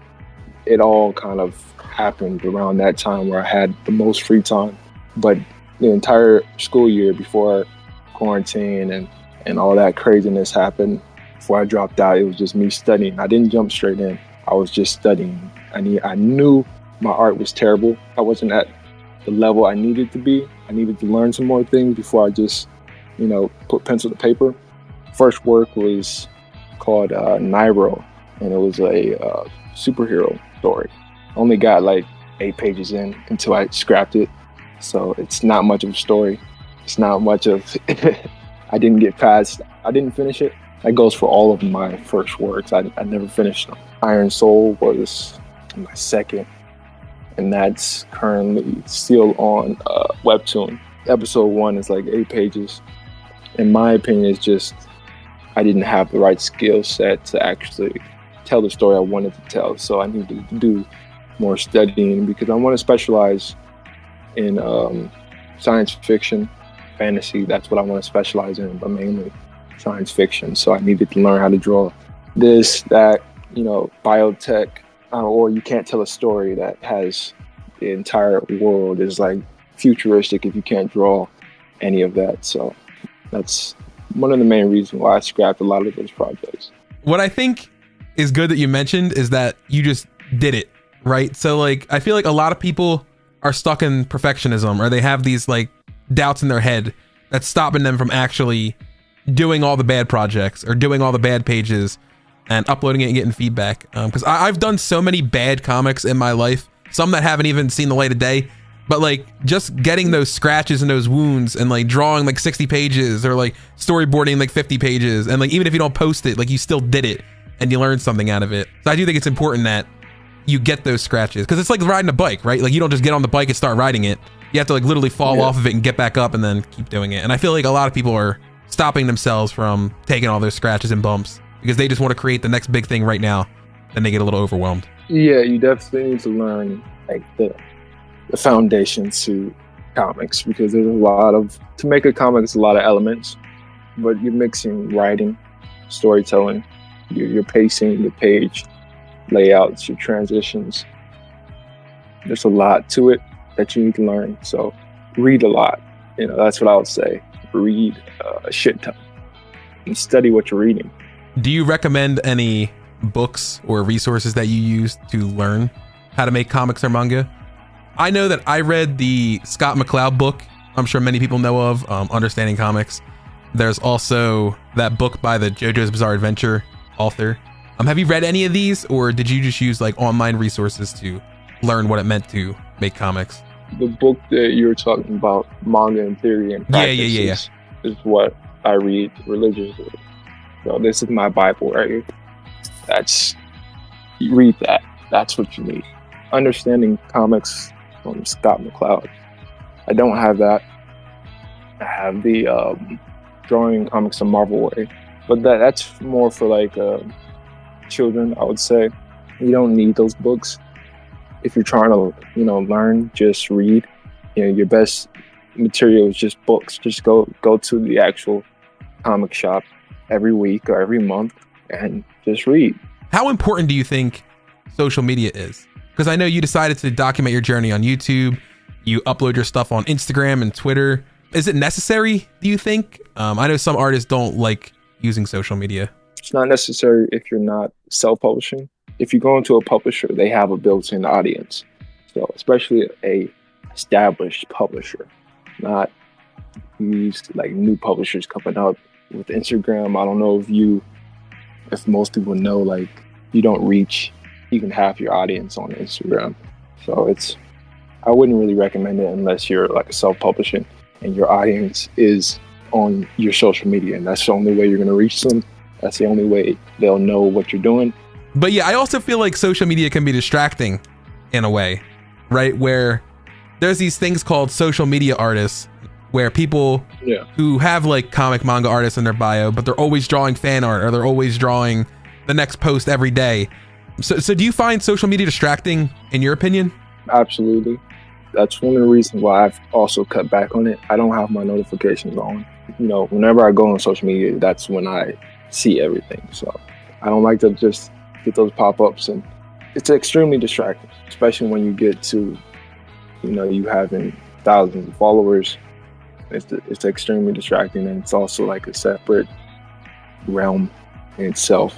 it all kind of happened around that time where I had the most free time. But the entire school year before quarantine and all that craziness happened, before I dropped out, it was just me studying. I didn't jump straight in. I was just studying. I knew my art was terrible. I wasn't at the level I needed to be. I needed to learn some more things before I just, put pencil to paper. First work was called Nairo, and it was a superhero story. Only got like 8 pages in until I scrapped it. So it's not much of a story. It's not much of, I didn't finish it. That goes for all of my first works. I never finished them. Iron Soul was my second, and that's currently still on Webtoon. Episode 1 is like 8 pages. In my opinion, it's just I didn't have the right skill set to actually tell the story I wanted to tell. So I needed to do more studying because I want to specialize in science fiction, fantasy. That's what I want to specialize in, but mainly science fiction. So I needed to learn how to draw this, that, biotech, or you can't tell a story that has the entire world is like futuristic if you can't draw any of that. So that's one of the main reasons why I scrapped a lot of those projects. What I think is good that you mentioned is that you just did it, right? So like, I feel like a lot of people are stuck in perfectionism, or they have these like doubts in their head that's stopping them from actually doing all the bad projects or doing all the bad pages and uploading it and getting feedback. Because I've done so many bad comics in my life, some that haven't even seen the light of day, but like just getting those scratches and those wounds and like drawing like 60 pages or like storyboarding like 50 pages. And like, even if you don't post it, like you still did it. and you learn something out of it. So I do think it's important that you get those scratches, because it's like riding a bike, right? Like you don't just get on the bike and start riding it. You have to like literally fall off of it and get back up and then keep doing it. And I feel like a lot of people are stopping themselves from taking all those scratches and bumps because they just want to create the next big thing right now. Then they get a little overwhelmed. Yeah, you definitely need to learn like the foundation to comics, because there's to make a comic, it's a lot of elements, but you're mixing writing, storytelling, your pacing, your page layouts, your transitions. There's a lot to it that you need to learn. So read a lot. That's what I would say. Read a shit ton and study what you're reading. Do you recommend any books or resources that you use to learn how to make comics or manga? I know that I read the Scott McCloud book. I'm sure many people know of, Understanding Comics. There's also that book by the JoJo's Bizarre Adventure author. Have you read any of these, or did you just use like online resources to learn what it meant to make comics? The book that you're talking about, Manga in Theory and Practice, is what I read religiously. So this is my Bible right here. You read that. That's what you need. Understanding Comics from Scott McCloud. I don't have that. I have the Drawing Comics the Marvel Way, but that's more for like children, I would say. You don't need those books. If you're trying to, learn, just read. Your best material is just books. Just go to the actual comic shop every week or every month and just read. How important do you think social media is? Because I know you decided to document your journey on YouTube. You upload your stuff on Instagram and Twitter. Is it necessary, do you think? I know some artists don't like using social media. It's not necessary if you're not self-publishing. If you go into a publisher, they have a built-in audience. So especially a established publisher, not these like new publishers coming up with Instagram. I don't know if most people know, like you don't reach even half your audience on Instagram. So I wouldn't really recommend it unless you're like a self-publishing and your audience is on your social media, and that's the only way you're going to reach them. That's the only way they'll know what you're doing. But yeah, I also feel like social media can be distracting in a way, right? Where there's these things called social media artists, where people who have like comic manga artists in their bio, but they're always drawing fan art or they're always drawing the next post every day. So do you find social media distracting in your opinion? Absolutely. That's one of the reasons why I've also cut back on it. I don't have my notifications on. Whenever I go on social media, that's when I see everything. So I don't like to just get those pop-ups, and it's extremely distracting, especially when you get to, you having thousands of followers. It's extremely distracting, and it's also like a separate realm in itself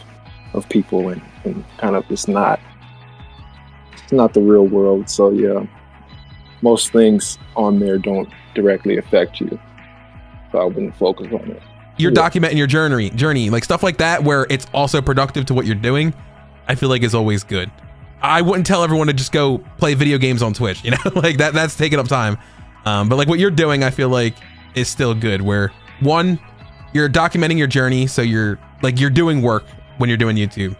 of people, and kind of it's not the real world. So yeah, most things on there don't directly affect you, so I wouldn't focus on it. You're documenting your journey, like stuff like that, where it's also productive to what you're doing, I feel like is always good. I wouldn't tell everyone to just go play video games on Twitch, like that's taking up time. But like what you're doing, I feel like is still good, where one, you're documenting your journey. So you're doing work when you're doing YouTube.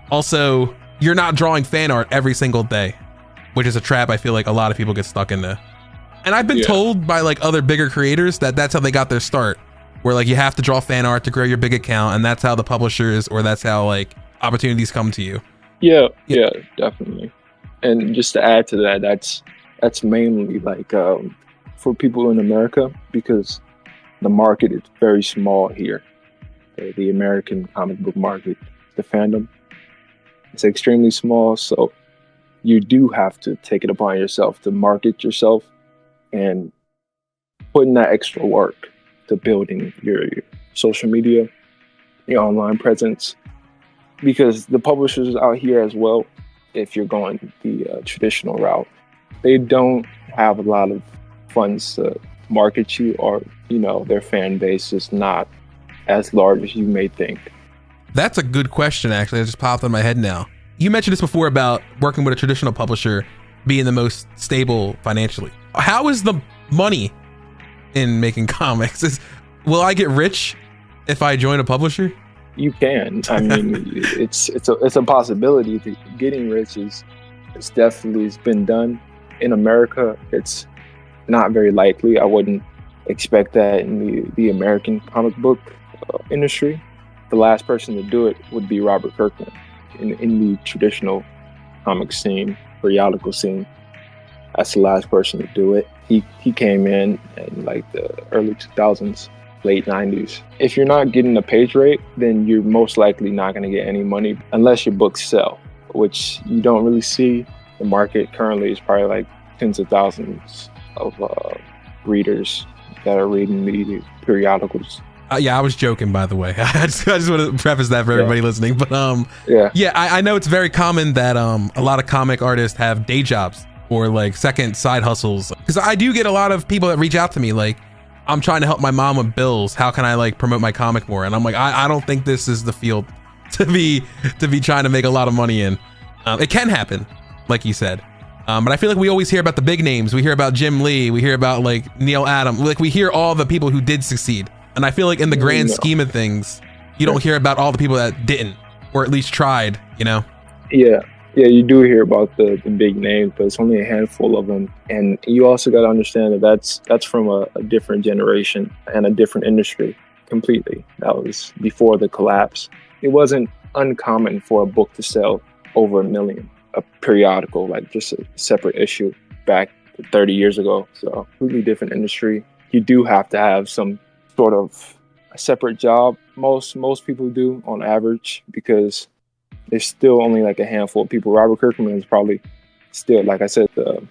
Also, you're not drawing fan art every single day, which is a trap I feel like a lot of people get stuck into. And I've been told by like other bigger creators that that's how they got their start, where like you have to draw fan art to grow your big account, and that's how the publishers, or that's how like opportunities come to you. Yeah, definitely. And just to add to that, that's mainly like for people in America, because the market is very small here. The American comic book market, the fandom, it's extremely small. So you do have to take it upon yourself to market yourself and put in that extra work to building your social media, your online presence, because the publishers out here as well, if you're going the traditional route, they don't have a lot of funds to market you, or their fan base is not as large as you may think. That's a good question, actually. It just popped in my head now. You mentioned this before about working with a traditional publisher being the most stable financially. How is the money in making comics? Will I get rich if I join a publisher? You can. I mean, it's a possibility. Getting rich it's definitely it's been done in America. It's not very likely. I wouldn't expect that in the American comic book industry. The last person to do it would be Robert Kirkman in the traditional comic scene, periodical scene. That's the last person to do it. He came in like the early 2000s, late 90s. If you're not getting a page rate, then you're most likely not going to get any money unless your books sell, which you don't really see. The market currently is probably like tens of thousands of readers that are reading the periodicals. Yeah, I was joking, by the way. I just want to preface that for everybody listening. But I know it's very common that a lot of comic artists have day jobs or like second side hustles. Because I do get a lot of people that reach out to me like, I'm trying to help my mom with bills. How can I like promote my comic more? And I'm like, I don't think this is the field to be trying to make a lot of money in. It can happen, like you said. But I feel like we always hear about the big names. We hear about Jim Lee. We hear about like Neil Adams. Like we hear all the people who did succeed. And I feel like in the grand scheme of things, you don't hear about all the people that didn't, or at least tried, you know? Yeah, you do hear about the big names, but it's only a handful of them. And you also got to understand that that's from a different generation and a different industry completely. That was before the collapse. It wasn't uncommon for a book to sell over 1 million, a periodical, like just a separate issue back 30 years ago. So completely different industry. You do have to have some sort of a separate job. Most people do on average, because there's still only like a handful of people. Robert Kirkman is probably still, like I said, the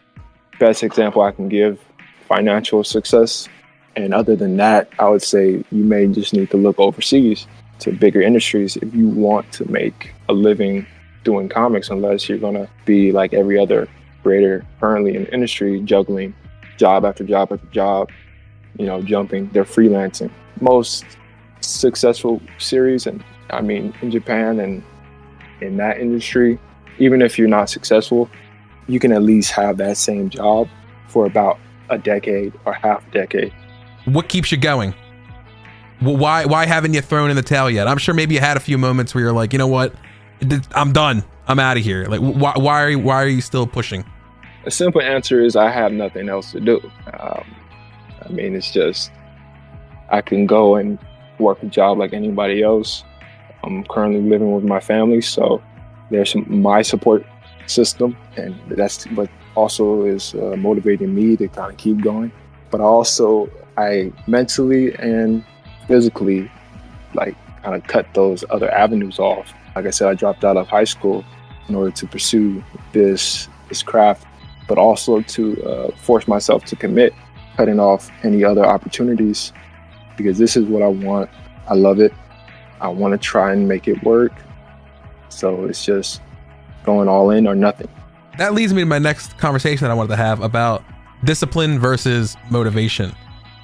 best example I can give financial success. And other than that, I would say you may just need to look overseas to bigger industries if you want to make a living doing comics, unless you're gonna be like every other creator currently in the industry, juggling job after job after job, you know, jumping. They're freelancing. Most successful series, and I mean in Japan and in that industry, even if you're not successful, you can at least have that same job for about a decade or half a decade. What keeps you going? Why haven't you thrown in the towel yet? I'm sure maybe you had a few moments where you're like, you know what, I'm done. I'm out of here. Like, why are you still pushing? A simple answer is I have nothing else to do. I mean, it's just, I can go and work a job like anybody else. I'm currently living with my family, so there's my support system, and that's what also is motivating me to kind of keep going. But also, I mentally and physically, like, kind of cut those other avenues off. Like I said, I dropped out of high school in order to pursue this craft, but also to force myself to commit, cutting off any other opportunities, because this is what I want. I love it. I want to try and make it work. So it's just going all in or nothing. That leads me to my next conversation that I wanted to have about discipline versus motivation,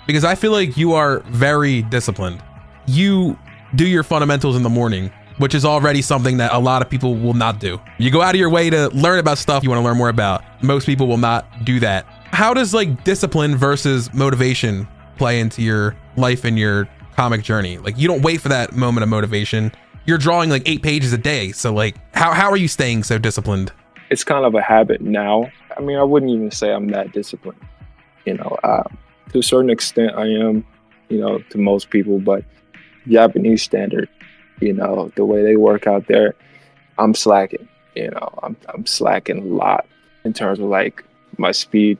because I feel like you are very disciplined. You do your fundamentals in the morning, which is already something that a lot of people will not do. You go out of your way to learn about stuff you want to learn more about. Most people will not do that. How does like discipline versus motivation play into your life and your comic journey? Like, you don't wait for that moment of motivation. You're drawing like 8 pages a day. So like, how are you staying so disciplined? It's kind of a habit now. I mean, I wouldn't even say I'm that disciplined. You know, to a certain extent I am, you know, to most people, but Japanese standard, you know, the way they work out there, I'm slacking, you know, I'm slacking a lot in terms of like my speed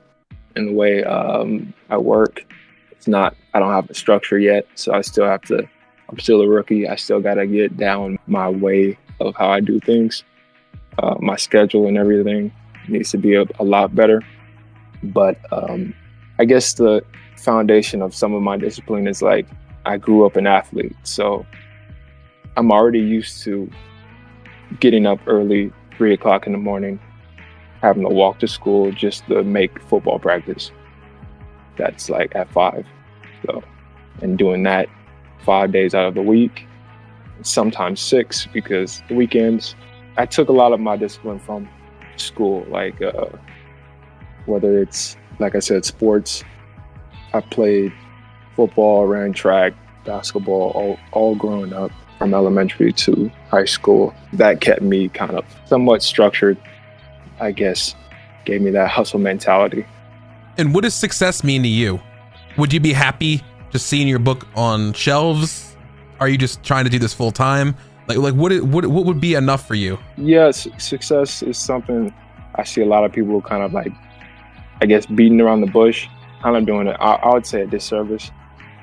and the way I work. It's not, I don't have a structure yet, so I'm still a rookie. I still got to get down my way of how I do things. My schedule and everything needs to be a lot better. But I guess the foundation of some of my discipline is like, I grew up an athlete, so I'm already used to getting up early, 3 o'clock in the morning, having to walk to school just to make football practice. That's like at 5. So, and doing that 5 days out of the week, sometimes 6, because the weekends, I took a lot of my discipline from school, like whether it's, like I said, sports. I played football, ran track, basketball, all growing up. from elementary to high school. That kept me kind of somewhat structured, I guess, gave me that hustle mentality. And what does success mean to you? Would you be happy just seeing your book on shelves? Are you just trying to do this full time? Like what would be enough for you? Yes, success is something I see a lot of people kind of like, I guess, beating around the bush, kind of doing it. I would say a disservice,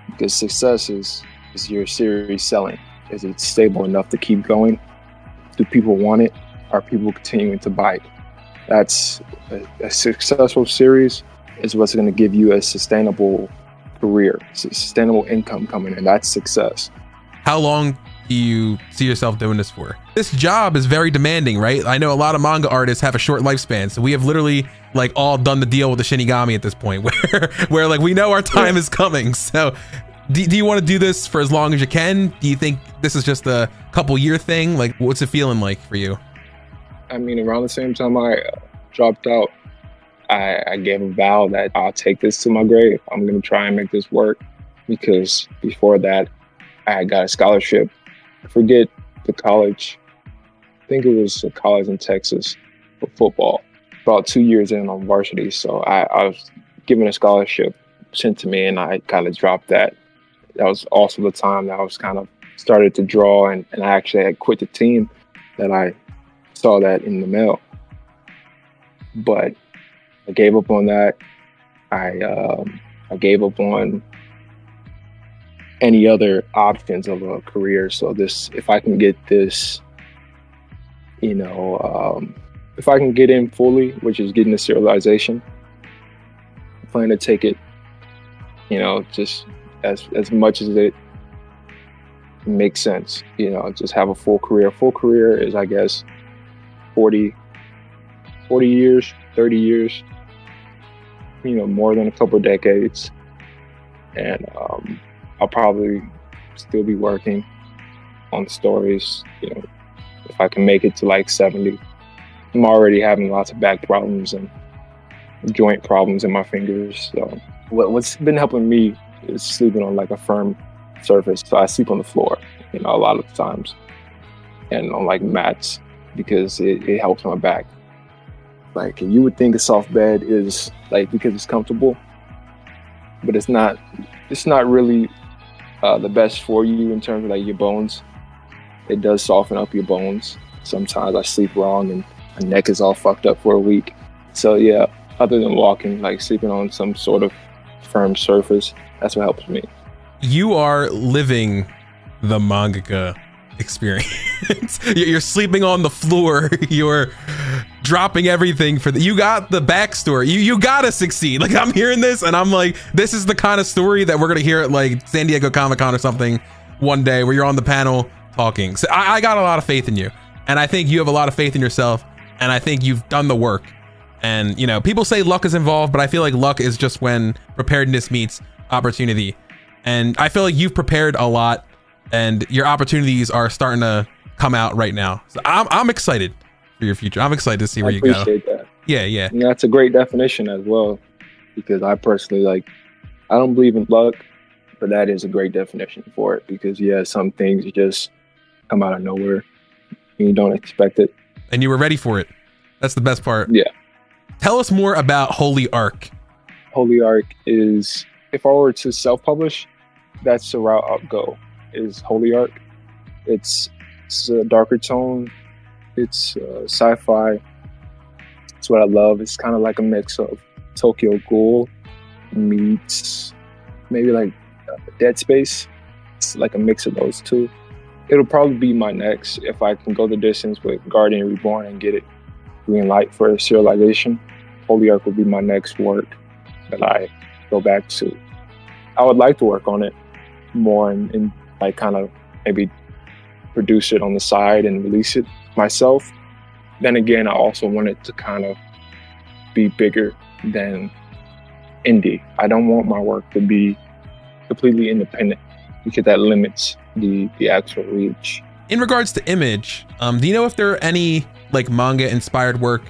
because success is your series selling. Is it stable enough to keep going? Do people want it? Are people continuing to buy it? That's a successful series is what's going to give you a sustainable career, sustainable income coming in. That's success. How long do you see yourself doing this for? This job is very demanding, right? I know a lot of manga artists have a short lifespan, so we have literally like all done the deal with the Shinigami at this point, where like we know our time is coming. So do you want to do this for as long as you can? Do you think this is just a couple year thing? Like, what's it feeling like for you? I mean, around the same time I dropped out, I gave a vow that I'll take this to my grave. I'm going to try and make this work, because before that, I got a scholarship. I forget the college. I think it was a college in Texas for football. About 2 years in on varsity. So I was given a scholarship sent to me, and I kind of dropped that. That was also the time that I was kind of started to draw, and I actually had quit the team that I saw that in the mail. But I gave up on that. I gave up on any other options of a career. So this, if I can get this, if I can get in fully, which is getting the serialization, I plan to take it, just as much as it makes sense, just have a full career. Full career is, I guess, 40 years, 30 years, more than a couple of decades. And I'll probably still be working on stories, if I can make it to like 70. I'm already having lots of back problems and joint problems in my fingers. So what's been helping me is sleeping on like a firm surface. So I sleep on the floor, a lot of times, and on like mats, because it helps my back. Like, you would think a soft bed is like because it's comfortable, but it's not really the best for you in terms of like your bones. It does soften up your bones. Sometimes I sleep wrong and my neck is all fucked up for a week. So yeah, other than walking, like sleeping on some sort of firm surface, that's what helps me. You are living the mangaka experience. You're sleeping on the floor. You're dropping everything you got the backstory. You gotta succeed. Like, I'm hearing this and I'm like, this is the kind of story that we're gonna hear at like San Diego Comic-Con or something one day, where you're on the panel talking. So I got a lot of faith in you, and I think you have a lot of faith in yourself, and I think you've done the work. And people say luck is involved, but I feel like luck is just when preparedness meets opportunity. And I feel like you've prepared a lot, and your opportunities are starting to come out right now. So I'm excited for your future. I'm excited to see where you go. I appreciate that. Yeah. And that's a great definition as well, because I personally, I don't believe in luck, but that is a great definition for it, because some things just come out of nowhere and you don't expect it. And you were ready for it. That's the best part. Yeah. Tell us more about Holy Ark. Holy Ark is, if I were to self-publish, that's the route I'll go, is Holy Ark. It's a darker tone. It's sci-fi. It's what I love. It's kind of like a mix of Tokyo Ghoul meets maybe like Dead Space. It's like a mix of those two. It'll probably be my next, if I can go the distance with Guardian Reborn and get it green light for serialization. Holy Ark will be my next work that I go back to. I would like to work on it more and like kind of maybe produce it on the side and release it myself. Then again, I also want it to kind of be bigger than indie. I don't want my work to be completely independent, because that limits the actual reach. In regards to Image, do you know if there are any like manga inspired work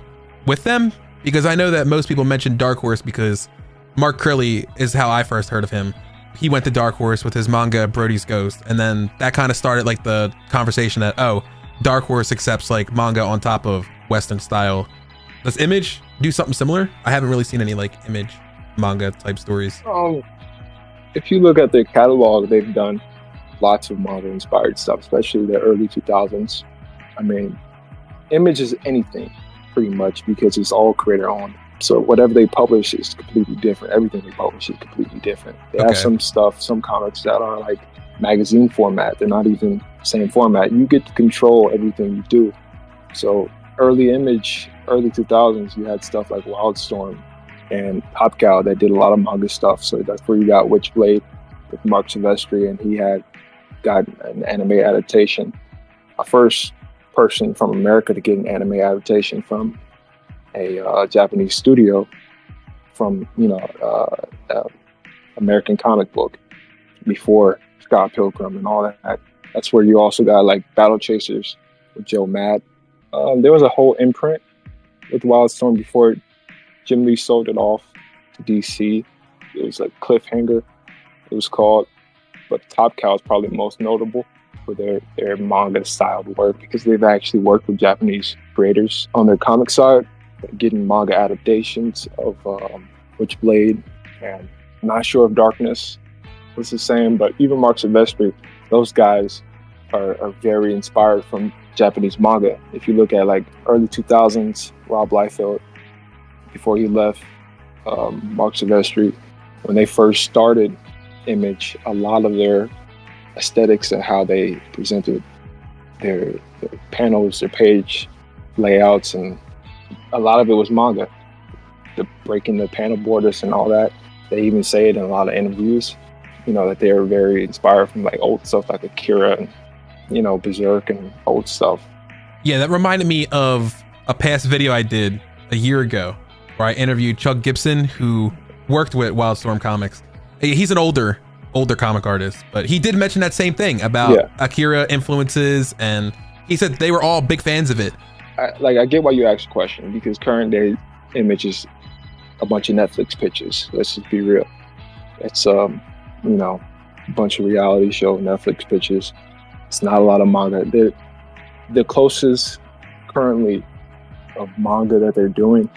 with them? Because I know that most people mention Dark Horse because Mark Curley is how I first heard of him. he went to Dark Horse with his manga Brody's Ghost, and then that kind of started like the conversation that, oh, Dark Horse accepts like manga on top of Western style. Does Image do something similar? I haven't really seen any like Image manga type stories. If you look at their catalog, they've done lots of manga inspired stuff, especially the early 2000s. I mean, Image is anything pretty much because it's all creator owned. So whatever they publish is completely different. Everything they publish is completely different. They have some stuff, some comics that are like magazine format. They're not even same format. You get to control everything you do. So early Image, early 2000s, you had stuff like Wildstorm and Top Cow that did a lot of manga stuff. So that's where you got Witchblade with Mark Silvestri, and he had got an anime adaptation. A first person from America to get an anime adaptation from a Japanese studio from, American comic book before Scott Pilgrim and all that. That's where you also got like Battle Chasers with Joe Mad. There was a whole imprint with Wildstorm before Jim Lee sold it off to DC. It was like Cliffhanger, it was called. But Top Cow is probably most notable for their manga styled work because they've actually worked with Japanese creators on their comic side, getting manga adaptations of Witchblade, and I'm not sure if Darkness was the same, but even Mark Silvestri, those guys are very inspired from Japanese manga. If you look at like early 2000s, Rob Liefeld, before he left, Mark Silvestri, when they first started Image, a lot of their aesthetics and how they presented their panels, their page layouts, and a lot of it was manga. The breaking the panel borders and all that. They even say it in a lot of interviews, that they are very inspired from like old stuff like Akira and, Berserk and old stuff. Yeah, that reminded me of a past video I did a year ago where I interviewed Chuck Gibson, who worked with Wildstorm Comics. He's an older comic artist, but he did mention that same thing about Akira influences, and he said they were all big fans of it. I get why you asked the question, because current day Image is a bunch of Netflix pitches. Let's just be real. It's a bunch of reality show Netflix pitches. It's not a lot of manga. The closest currently of manga that they're doing,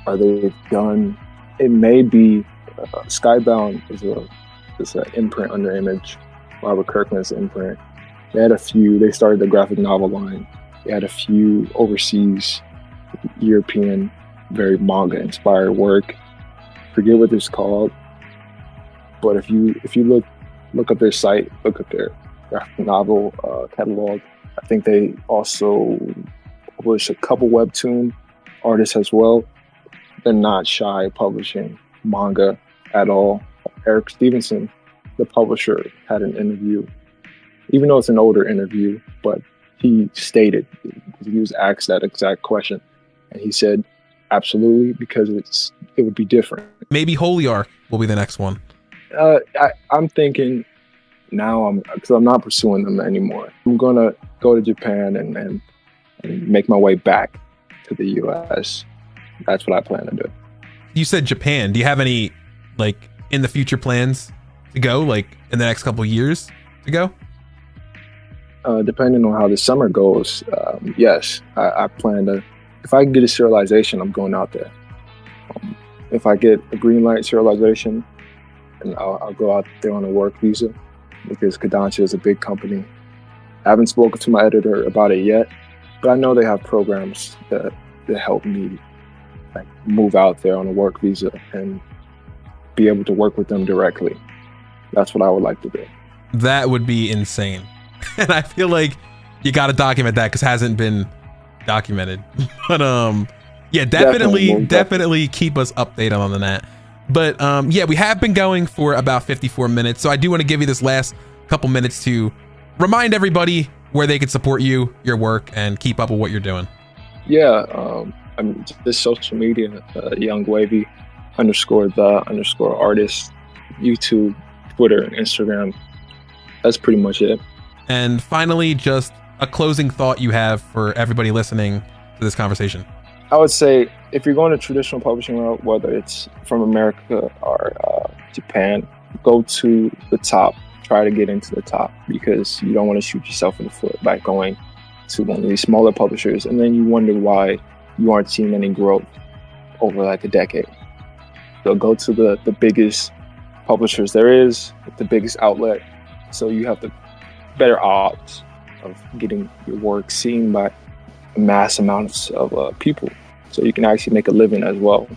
or they've done, it may be Skybound is an imprint under Image. Robert Kirkman's imprint. They had a few. They started the graphic novel line. They had a few overseas, European, very manga-inspired work. Forget what it's called, but if you look up their site, look at their graphic novel catalog. I think they also publish a couple webtoon artists as well. They're not shy of publishing manga at all. Eric Stevenson, the publisher, had an interview, even though it's an older interview, but he stated, he was asked that exact question, and he said, absolutely, because it would be different. Maybe Holy Ark will be the next one. I'm thinking now, because I'm not pursuing them anymore. I'm gonna go to Japan and make my way back to the US. That's what I plan to do. You said Japan. Do you have any in the future plans to go, in the next couple of years to go? Depending on how the summer goes, yes, I plan to. If I can get a serialization, I'm going out there. If I get a green light serialization, and I'll go out there on a work visa, because Kodansha is a big company. I haven't spoken to my editor about it yet, but I know they have programs that help me move out there on a work visa and be able to work with them directly. That's what I would like to do. That would be insane. And I feel like you got to document that because it hasn't been documented. But yeah, definitely keep us updated on that. But yeah, we have been going for about 54 minutes. So I do want to give you this last couple minutes to remind everybody where they can support you, your work, and keep up with what you're doing. Yeah, this social media, Young Wavy _ artist, YouTube, Twitter, and Instagram. That's pretty much it. And finally, just a closing thought you have for everybody listening to this conversation. I would say if you're going to traditional publishing route, whether it's from America or Japan, go to the top, try to get into the top, because you don't want to shoot yourself in the foot by going to one of these smaller publishers, and then you wonder why you aren't seeing any growth over like a decade. So go to the biggest publishers there is, the biggest outlet, so you have the better odds of getting your work seen by mass amounts of people, so you can actually make a living as well.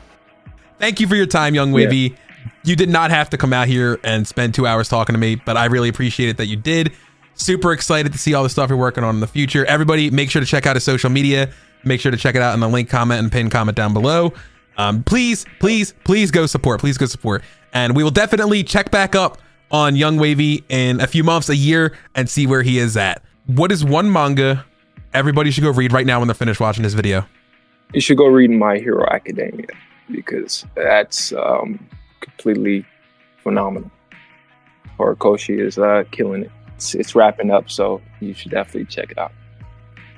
Thank you for your time, Young Wavy. Yeah. You did not have to come out here and spend 2 hours talking to me, but I really appreciate it that you did. Super excited to see all the stuff you're working on in the future. Everybody, make sure to check out his social media. Make sure to check it out in the link comment and pin comment down below. Please go support. Please go support. And we will definitely check back up on Young Wavy in a few months, a year, and see where he is at. What is one manga everybody should go read right now when they're finished watching this video? You should go read My Hero Academia, because that's completely phenomenal. Horikoshi is killing it. It's wrapping up, so you should definitely check it out.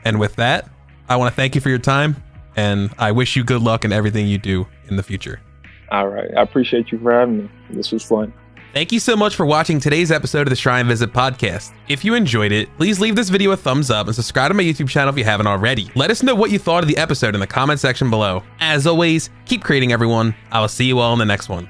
And with that, I want to thank you for your time, and I wish you good luck in everything you do in the future. All right. I appreciate you for having me. This was fun. Thank you so much for watching today's episode of the Shrine Visit podcast. If you enjoyed it, please leave this video a thumbs up and subscribe to my YouTube channel if you haven't already. Let us know what you thought of the episode in the comment section below. As always, keep creating, everyone. I will see you all in the next one.